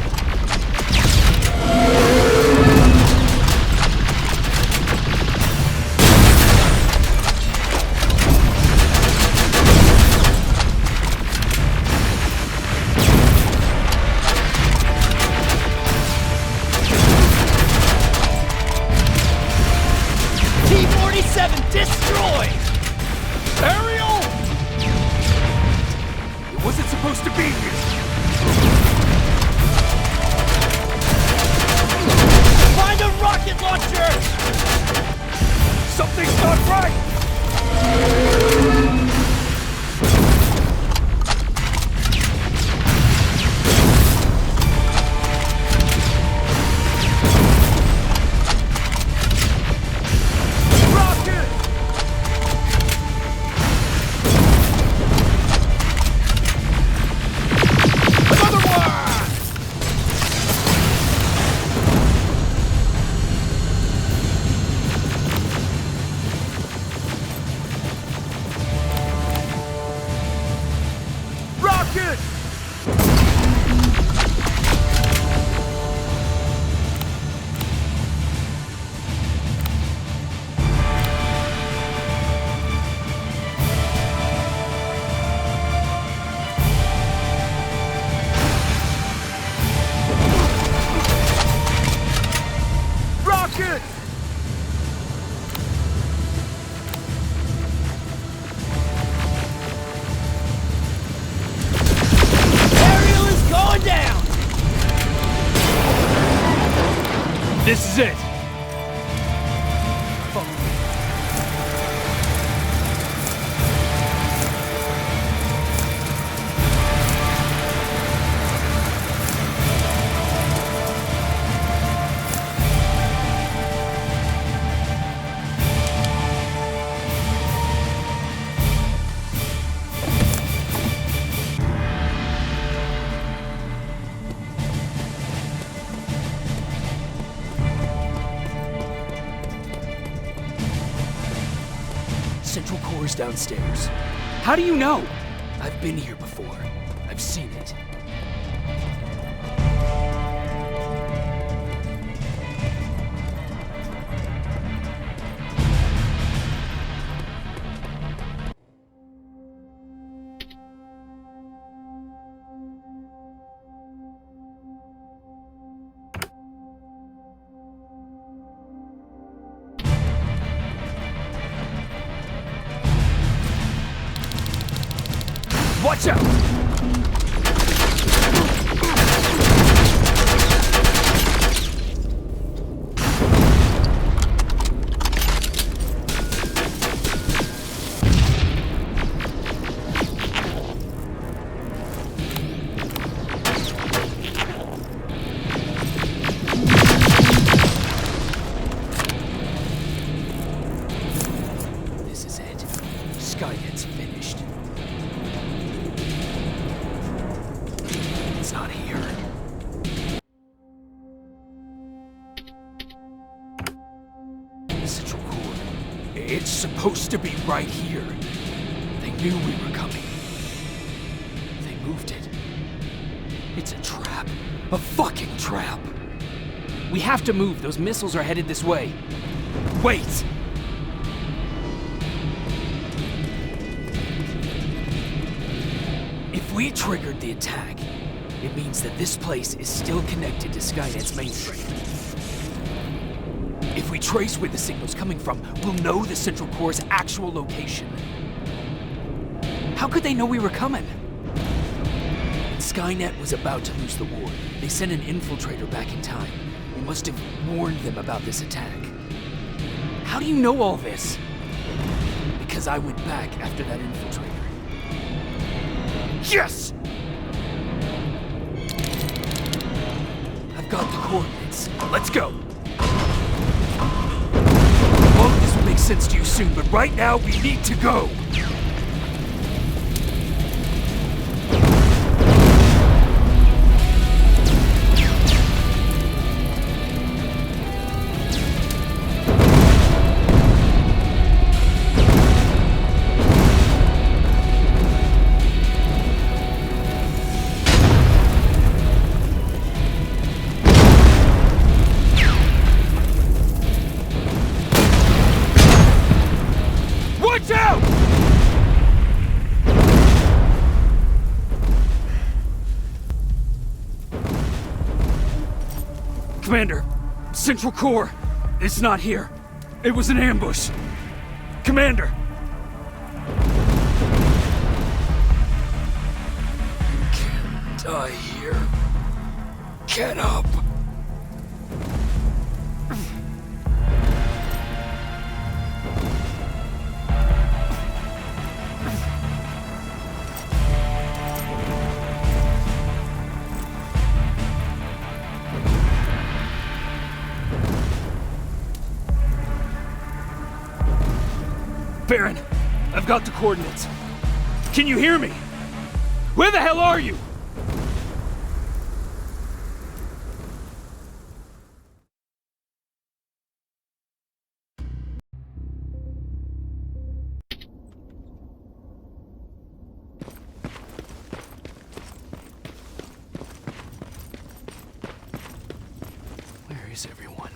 T-47 destroyed! Ariel! It wasn't supposed to be here! Find a rocket launcher! Something's not right! Rocket! Another one! Rocket! Rocket! Ariel is going down! This is it! Central Core's downstairs. How do you know? I've been here before. I've seen it. Watch out! the central core. It's supposed to be right here. They knew we were coming. They moved it. It's a trap. A fucking trap. We have to move. Those missiles are headed this way. Wait! If we triggered the attack, it means that this place is still connected to Skynet's mainframe. If we trace where the signal's coming from, we'll know the central core's actual location. How could they know we were coming? When Skynet was about to lose the war, they sent an infiltrator back in time. We must have warned them about this attack. How do you know all this? Because I went back after that infiltrator. Yes! I've got the coordinates. Let's go! All of this will make sense to you soon, but right now we need to go! Watch out! Commander, Central Core, it's not here. It was an ambush. Commander! You can't die here. Get up! Baron, I've got the coordinates. Can you hear me? Where the hell are you? Where is everyone?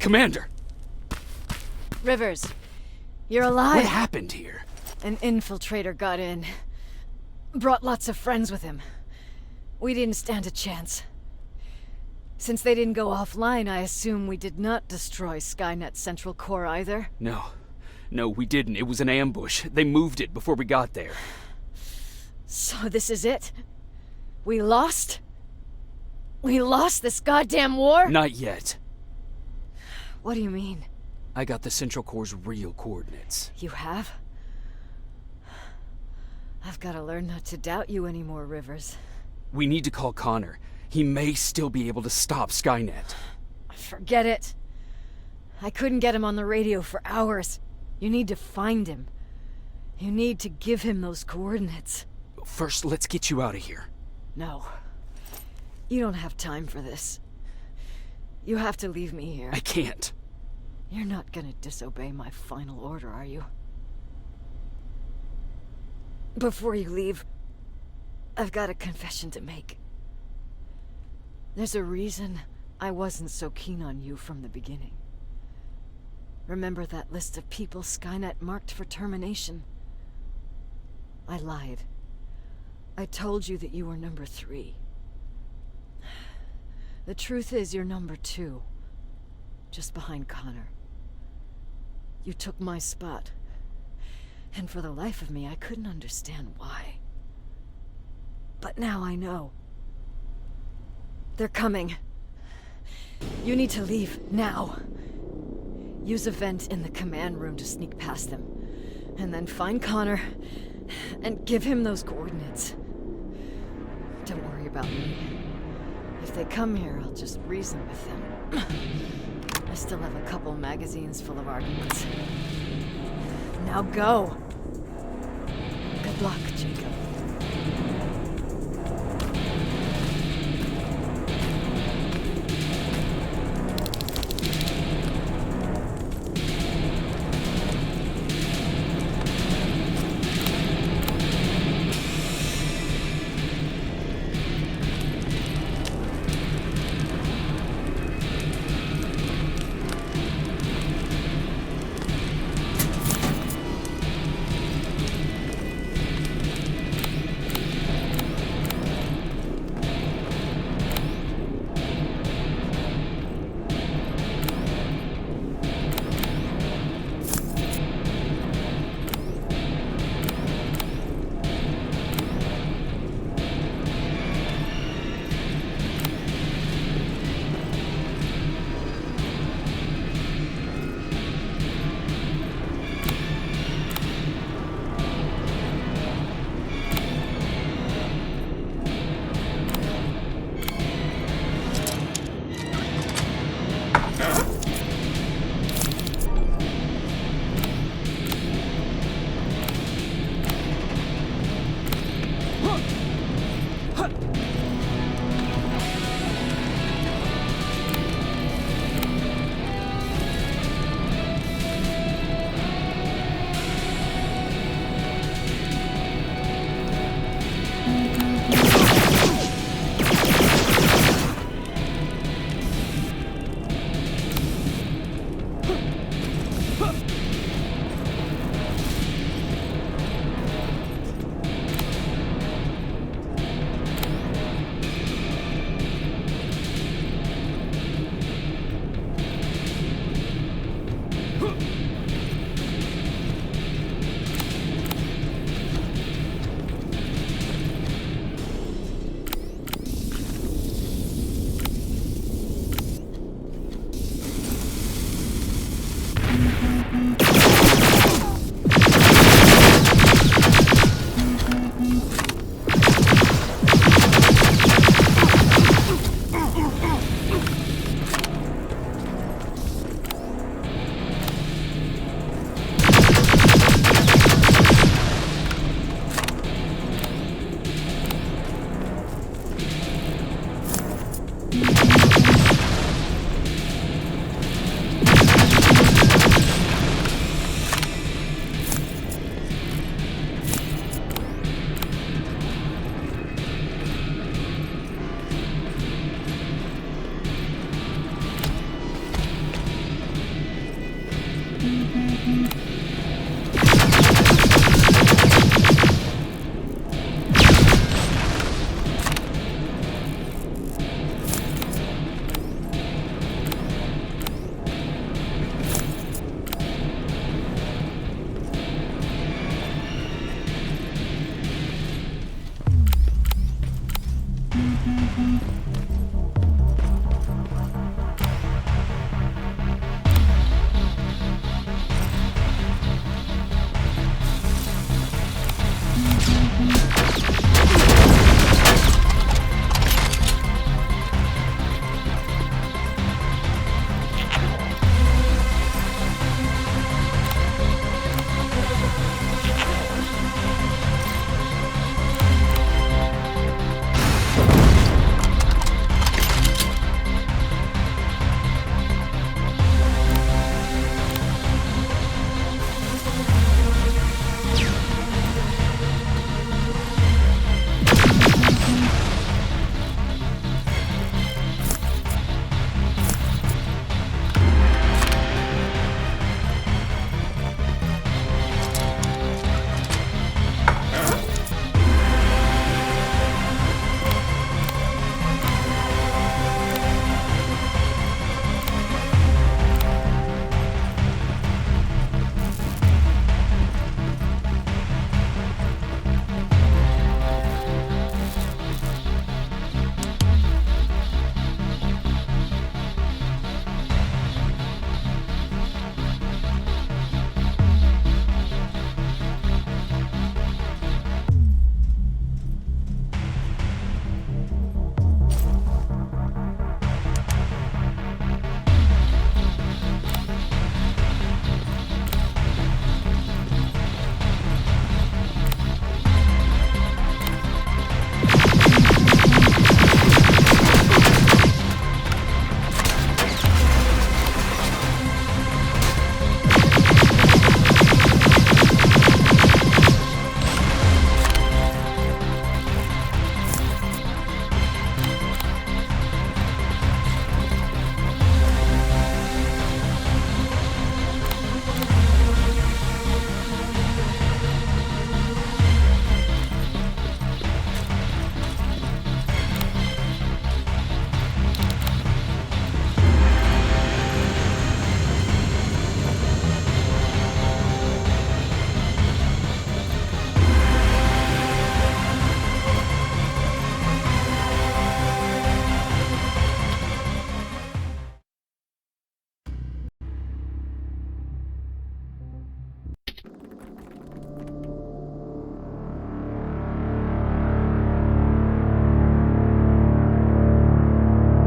Commander! Rivers, you're alive. What happened here? An infiltrator got in. Brought lots of friends with him. We didn't stand a chance. Since they didn't go offline, I assume we did not destroy Skynet's central core either. No, we didn't. It was an ambush. They moved it before we got there. So this is it? We lost? We lost this goddamn war? Not yet. What do you mean? I got the central core's real coordinates. You have? I've got to learn not to doubt you anymore, Rivers. We need to call Connor. He may still be able to stop Skynet. Forget it. I couldn't get him on the radio for hours. You need to find him. You need to give him those coordinates. First, let's get you out of here. No. You don't have time for this. You have to leave me here. I can't. You're not gonna disobey my final order, are you? Before you leave, I've got a confession to make. There's a reason I wasn't so keen on you from the beginning. Remember that list of people Skynet marked for termination? I lied. I told you that you were number 3. The truth is you're number 2. Just behind Connor. You took my spot. And for the life of me, I couldn't understand why. But now I know. They're coming. You need to leave, now. Use a vent in the command room to sneak past them. And then find Connor, and give him those coordinates. Don't worry about me. If they come here, I'll just reason with them. I still have a couple magazines full of arguments. Now go! Good luck, Jacob.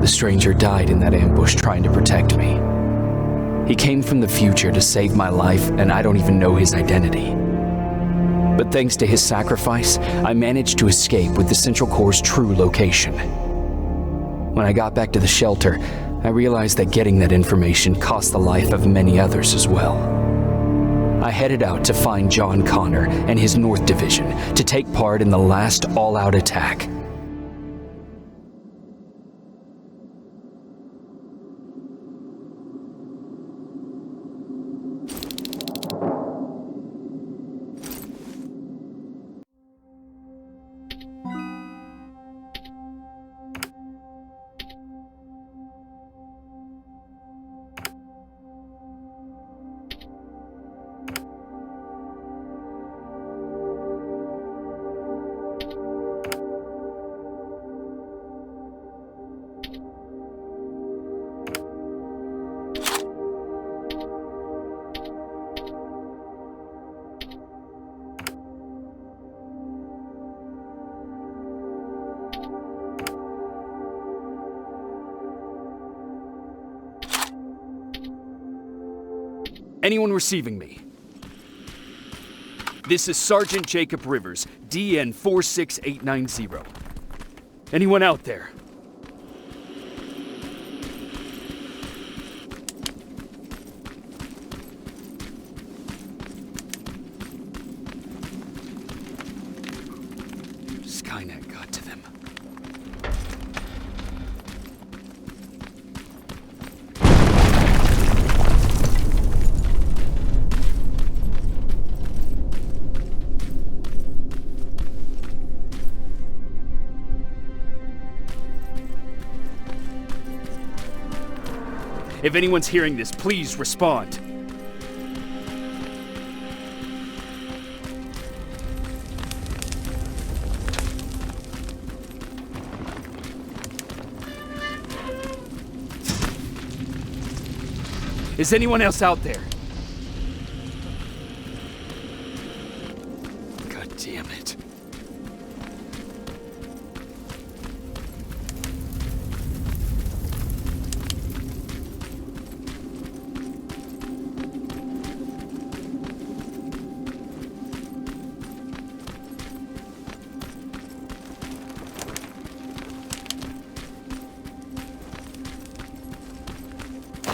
The stranger died in that ambush trying to protect me. He came from the future to save my life, and I don't even know his identity. But thanks to his sacrifice, I managed to escape with the Central Core's true location. When I got back to the shelter, I realized that getting that information cost the life of many others as well. I headed out to find John Connor and his North Division to take part in the last all-out attack. Anyone receiving me? This is Sergeant Jacob Rivers, DN 46890. Anyone out there? Skynet got to them. If anyone's hearing this, please respond. Is anyone else out there? God damn it.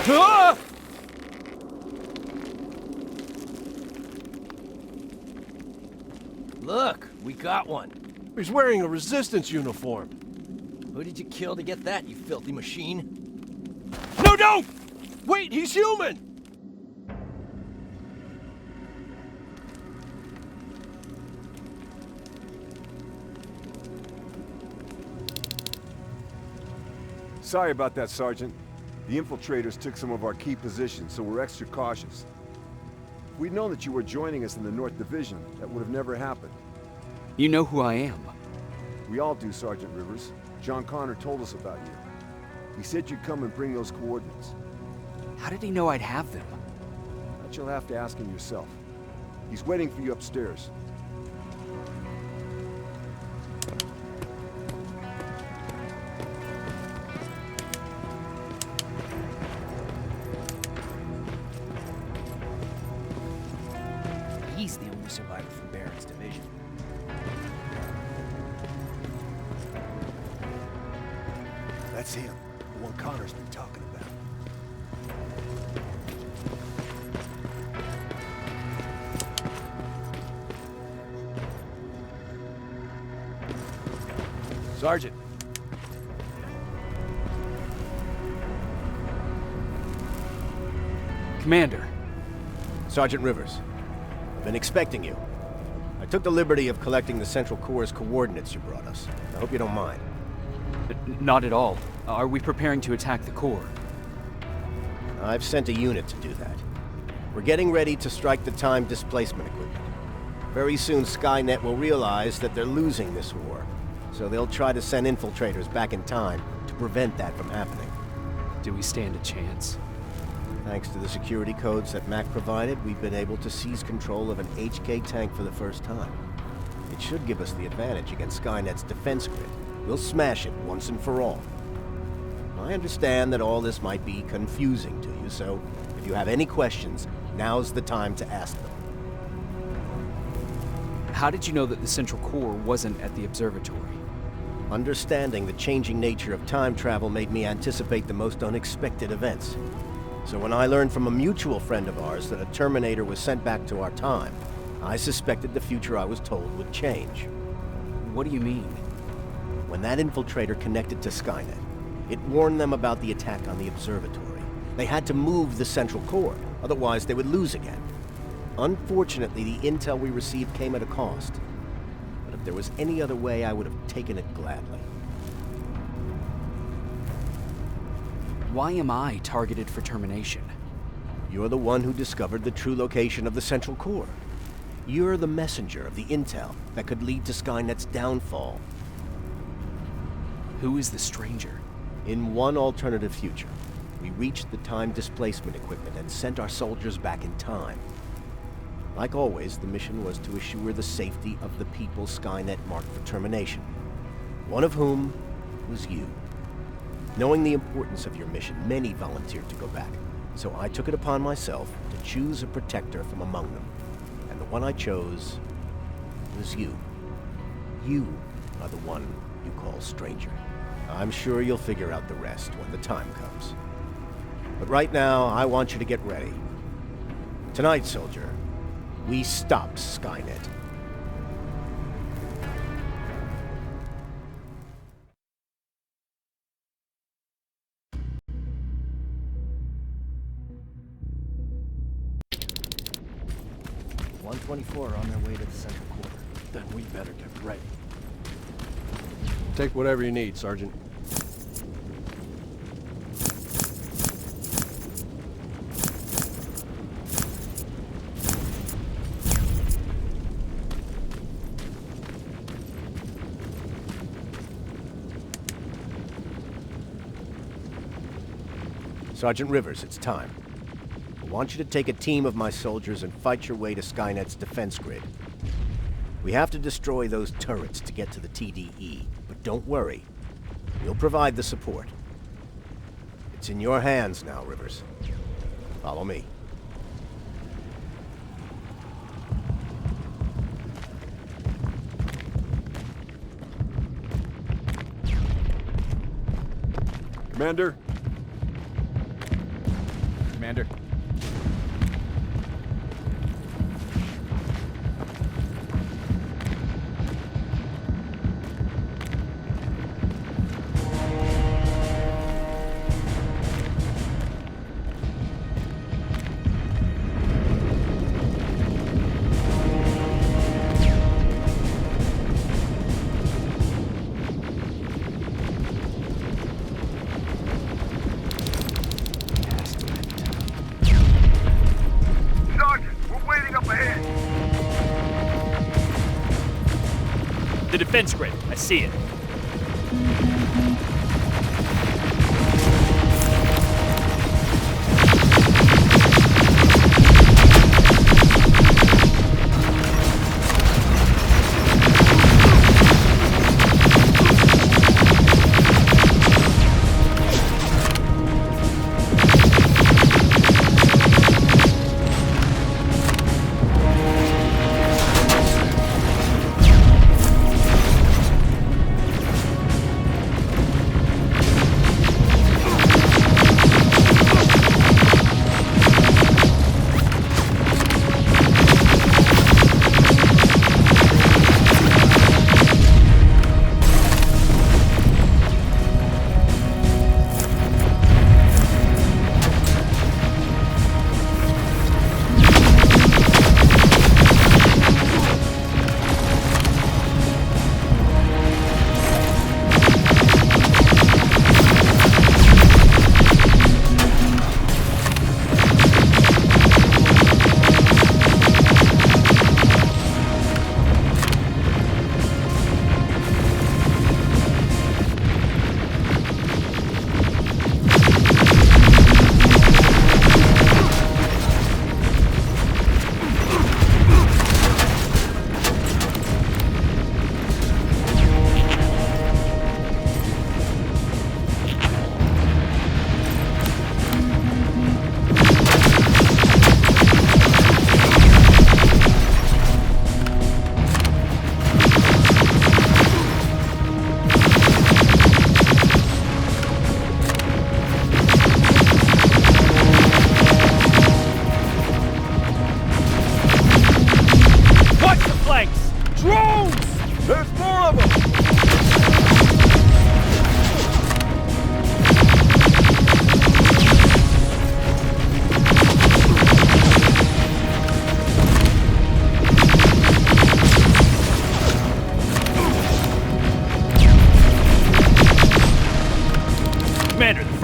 Ah! Look, we got one. He's wearing a resistance uniform. Who did you kill to get that, you filthy machine? No, don't! Wait, he's human! Sorry about that, Sergeant. The infiltrators took some of our key positions, so we're extra cautious. If we'd known that you were joining us in the North Division, that would have never happened. You know who I am. We all do, Sergeant Rivers. John Connor told us about you. He said you'd come and bring those coordinates. How did he know I'd have them? That you'll have to ask him yourself. He's waiting for you upstairs. He's the only survivor from Barron's division. That's him, the one Connor's been talking about. Sergeant. Commander. Sergeant Rivers. I've been expecting you. I took the liberty of collecting the Central Core's coordinates you brought us. I hope you don't mind. Not at all. Are we preparing to attack the core? I've sent a unit to do that. We're getting ready to strike the time displacement equipment. Very soon Skynet will realize that they're losing this war, so they'll try to send infiltrators back in time to prevent that from happening. Do we stand a chance? Thanks to the security codes that Mack provided, we've been able to seize control of an HK tank for the first time. It should give us the advantage against Skynet's defense grid. We'll smash it once and for all. I understand that all this might be confusing to you, so if you have any questions, now's the time to ask them. How did you know that the Central Core wasn't at the observatory? Understanding the changing nature of time travel made me anticipate the most unexpected events. So when I learned from a mutual friend of ours that a Terminator was sent back to our time, I suspected the future I was told would change. What do you mean? When that infiltrator connected to Skynet, it warned them about the attack on the observatory. They had to move the Central Core, otherwise they would lose again. Unfortunately, the intel we received came at a cost. But if there was any other way, I would have taken it gladly. Why am I targeted for termination? You're the one who discovered the true location of the Central Core. You're the messenger of the intel that could lead to Skynet's downfall. Who is the stranger? In one alternative future, we reached the time displacement equipment and sent our soldiers back in time. Like always, the mission was to assure the safety of the people Skynet marked for termination. One of whom was you. Knowing the importance of your mission, many volunteered to go back. So I took it upon myself to choose a protector from among them. And the one I chose was you. You are the one you call stranger. I'm sure you'll figure out the rest when the time comes. But right now, I want you to get ready. Tonight, soldier, we stop Skynet. .124 on their way to the Central Core. Then we better get ready. Take whatever you need, Sergeant. Sergeant Rivers, it's time. want you to take a team of my soldiers and fight your way to Skynet's defense grid. We have to destroy those turrets to get to the TDE, but don't worry. We'll provide the support. It's in your hands now, Rivers. Follow me. Commander? Commander. The defense grid. I see it.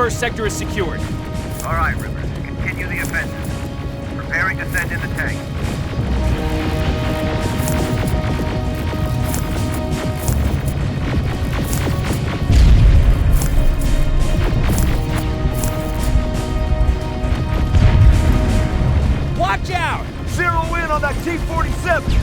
First sector is secured. All right, Rivers. Continue the offensive. Preparing to send in the tank. Watch out! Zero in on that T-47!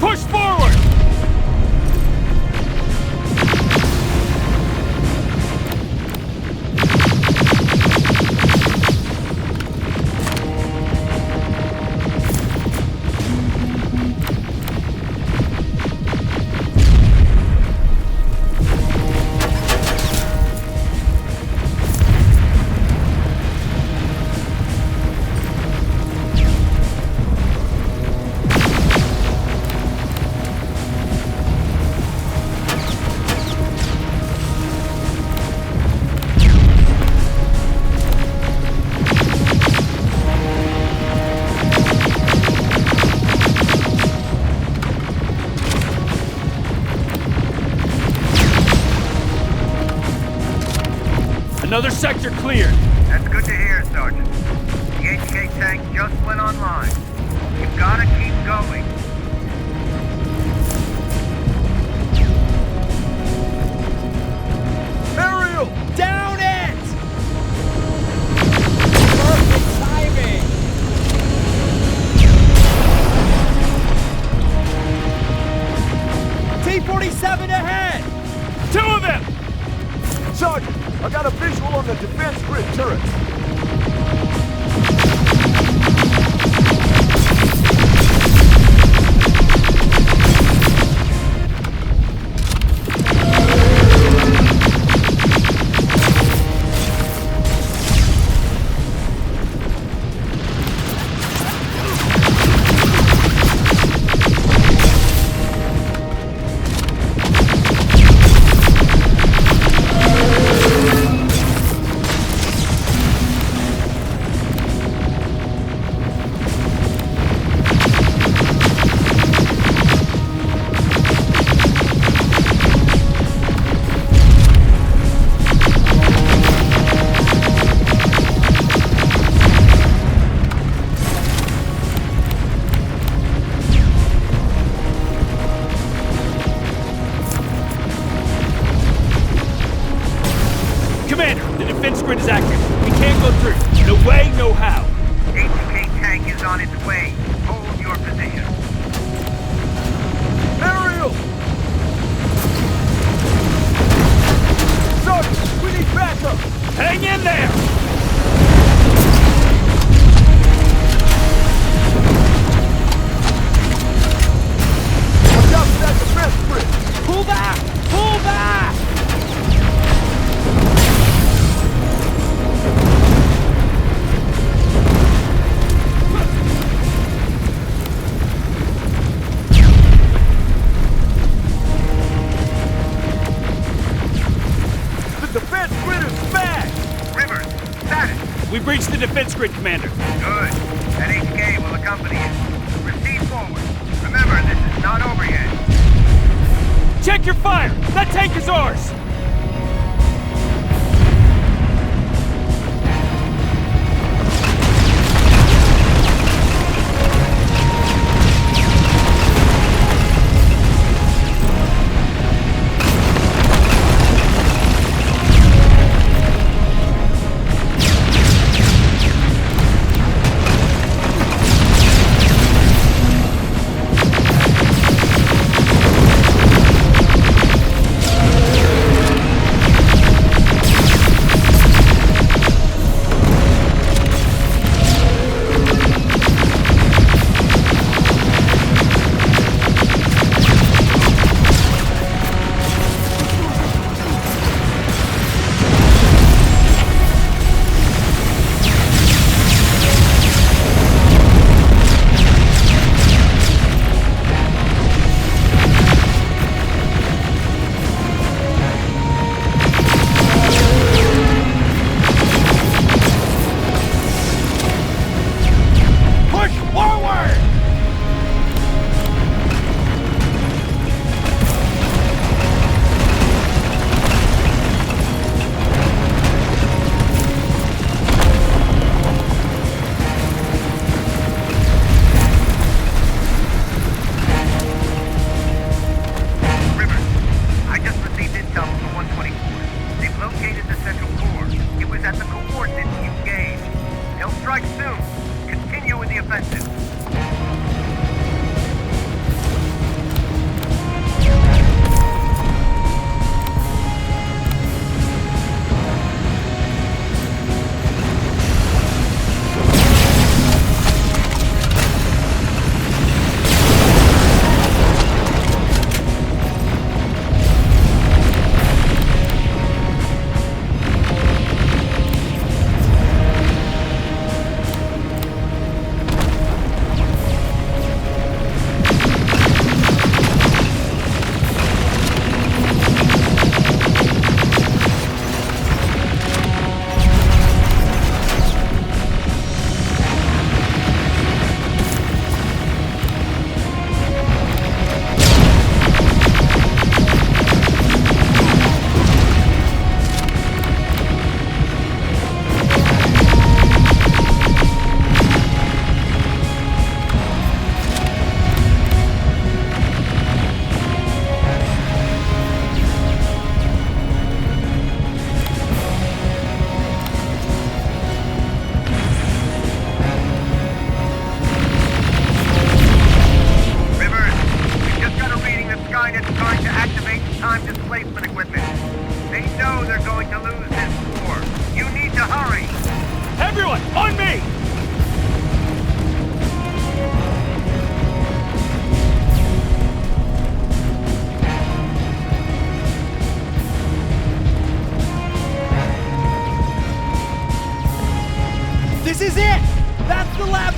Push forward! Another sector cleared. That's good to hear, Sergeant. The HK tank just went online. You've gotta keep going. Ariel! Down it! Perfect timing! T-47 ahead! Two of them! Sergeant, I got a visual on the defense grid turrets. Commander, the defense grid is active. We can't go through. No way, no how. HK tank is on its way. Hold your position. Ariel! Sergeant, we need backup! Hang in there! Watch out for that defense grid! Pull back! Pull back! The defense grid is smashed! Rivers, status. We breached the defense grid, Commander. Good. That HK will accompany you. Proceed forward. Remember, this is not over yet. Check your fire! That tank is ours!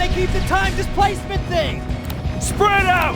they keep the time displacement thing? Spread out!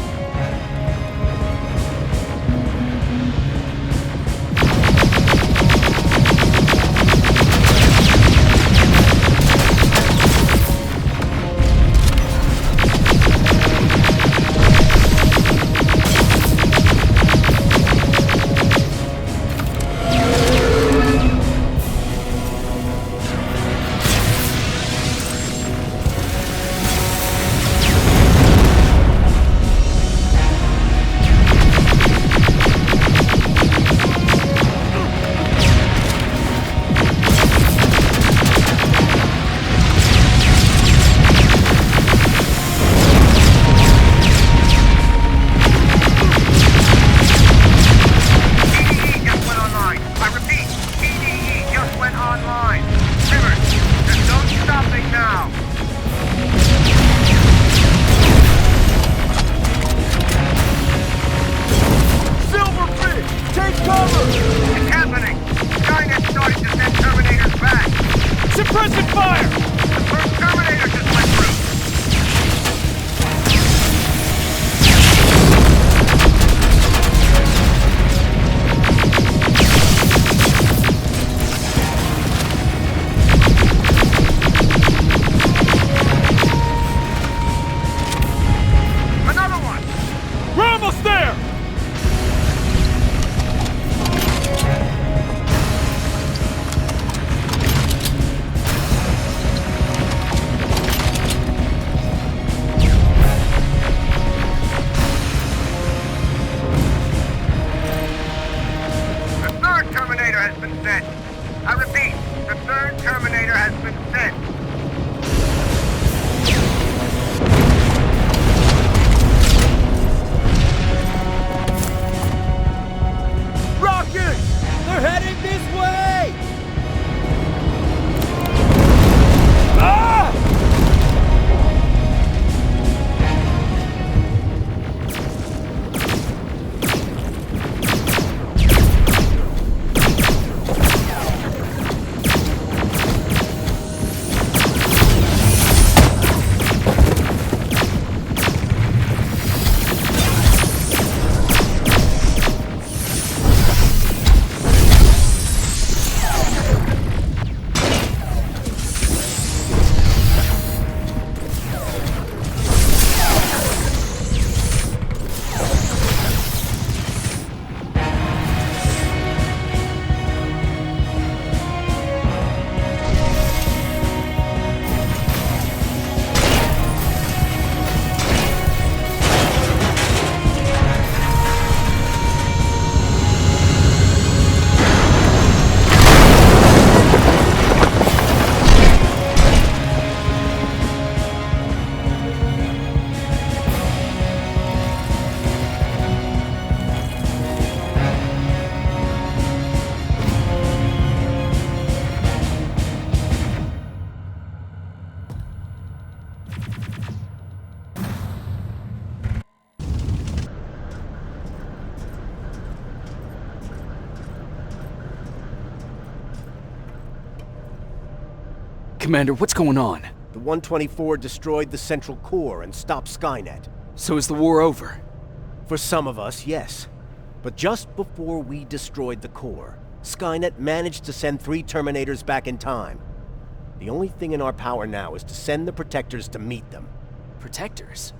It's happening! Skynet started to send Terminators back! Suppressive fire! The first Terminator just went through! Another one! We're almost there! I repeat, the third Terminator has been sent. Rockets! They're heading this way! Ah! Commander, what's going on? The 124 destroyed the central core and stopped Skynet. So is the war over? For some of us, yes. But just before we destroyed the core, Skynet managed to send 3 Terminators back in time. The only thing in our power now is to send the Protectors to meet them. Protectors?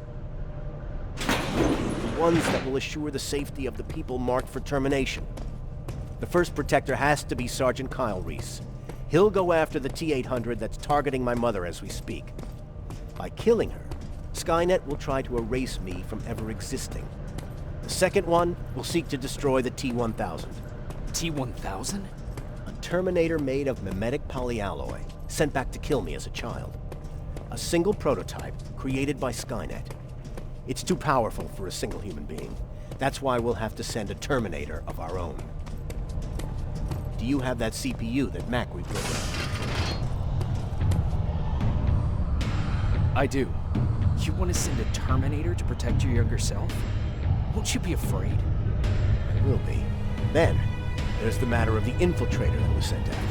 The ones that will assure the safety of the people marked for termination. The first Protector has to be Sergeant Kyle Reese. He'll go after the T-800 that's targeting my mother as we speak. By killing her, Skynet will try to erase me from ever existing. The second one will seek to destroy the T-1000. T-1000? A Terminator made of mimetic polyalloy, sent back to kill me as a child. A single prototype created by Skynet. It's too powerful for a single human being. That's why we'll have to send a Terminator of our own. Do you have that CPU that Mack reprogrammed? I do. You want to send a Terminator to protect your younger self? Won't you be afraid? I will be. Then, there's the matter of the infiltrator that was sent after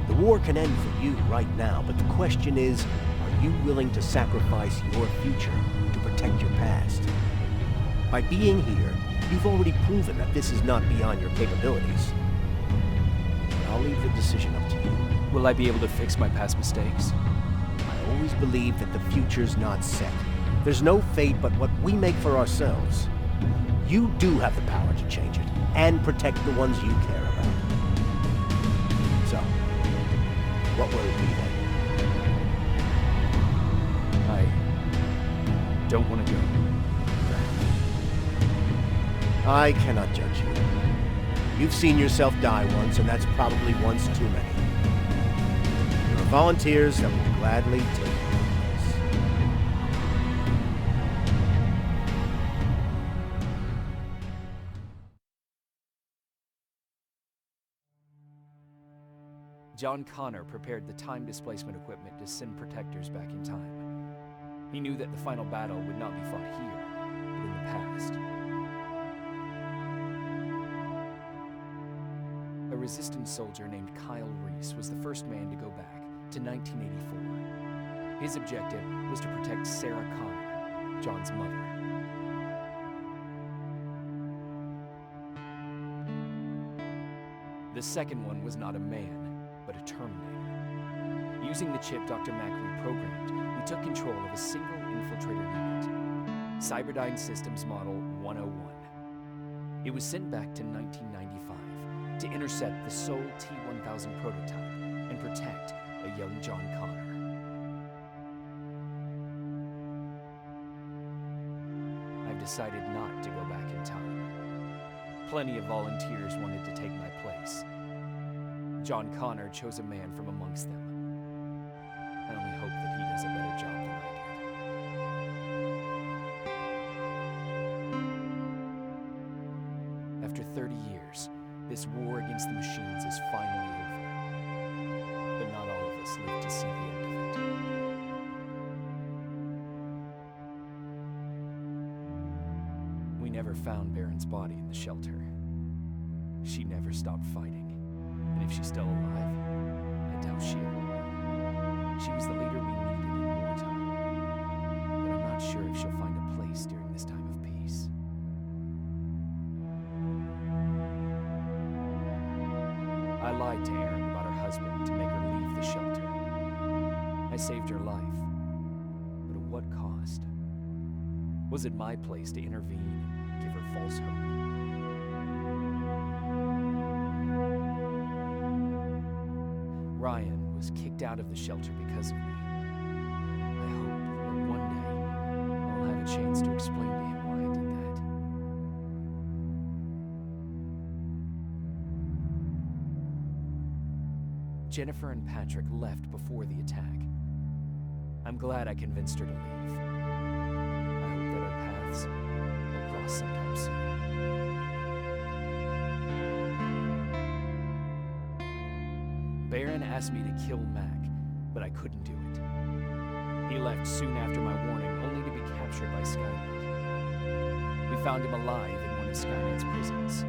you. The war can end for you right now, but the question is, are you willing to sacrifice your future to protect your past? By being here, you've already proven that this is not beyond your capabilities. I'll leave the decision up to you. Will I be able to fix my past mistakes? I always believe that the future's not set. There's no fate but what we make for ourselves. You do have the power to change it, and protect the ones you care about. So, what will it be then? I don't want to go. I cannot judge you. You've seen yourself die once, and that's probably once too many. There are volunteers that will gladly take your place. John Connor prepared the time displacement equipment to send protectors back in time. He knew that the final battle would not be fought here, but in the past. A resistance soldier named Kyle Reese was the first man to go back to 1984. His objective was to protect Sarah Connor, John's mother. The second one was not a man, but a Terminator. Using the chip Dr. Mack reprogrammed, we took control of a single infiltrator unit, Cyberdyne Systems Model 101. It was sent back to 1995 to intercept the sole T-1000 prototype and protect a young John Connor. I've decided not to go back in time. Plenty of volunteers wanted to take my place. John Connor chose a man from amongst them. I only hope that he does a better job than I did. After 30 years, this war against the machines is finally over. But not all of us live to see the end of it. We never found Baron's body in the shelter. She never stopped fighting. And if she's still alive, I doubt she ever will. She was the leader we needed in wartime. But I'm not sure if she'll find a place during this time of peace. I lied to Erin about her husband to make her leave the shelter. I saved her life. But at what cost? Was it my place to intervene and give her false hope? Ryan was kicked out of the shelter because of me. I hope that one day I'll have a chance to explain to him why I did that. Jennifer and Patrick left before the attack. I'm glad I convinced her to leave. I hope that our paths will cross sometime soon. Baron asked me to kill Mack, but I couldn't do it. He left soon after my warning, only to be captured by Skynet. We found him alive in one of Skynet's prisons.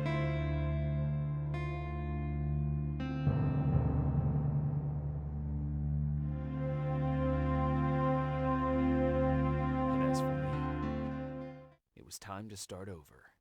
And as for me, it was time to start over.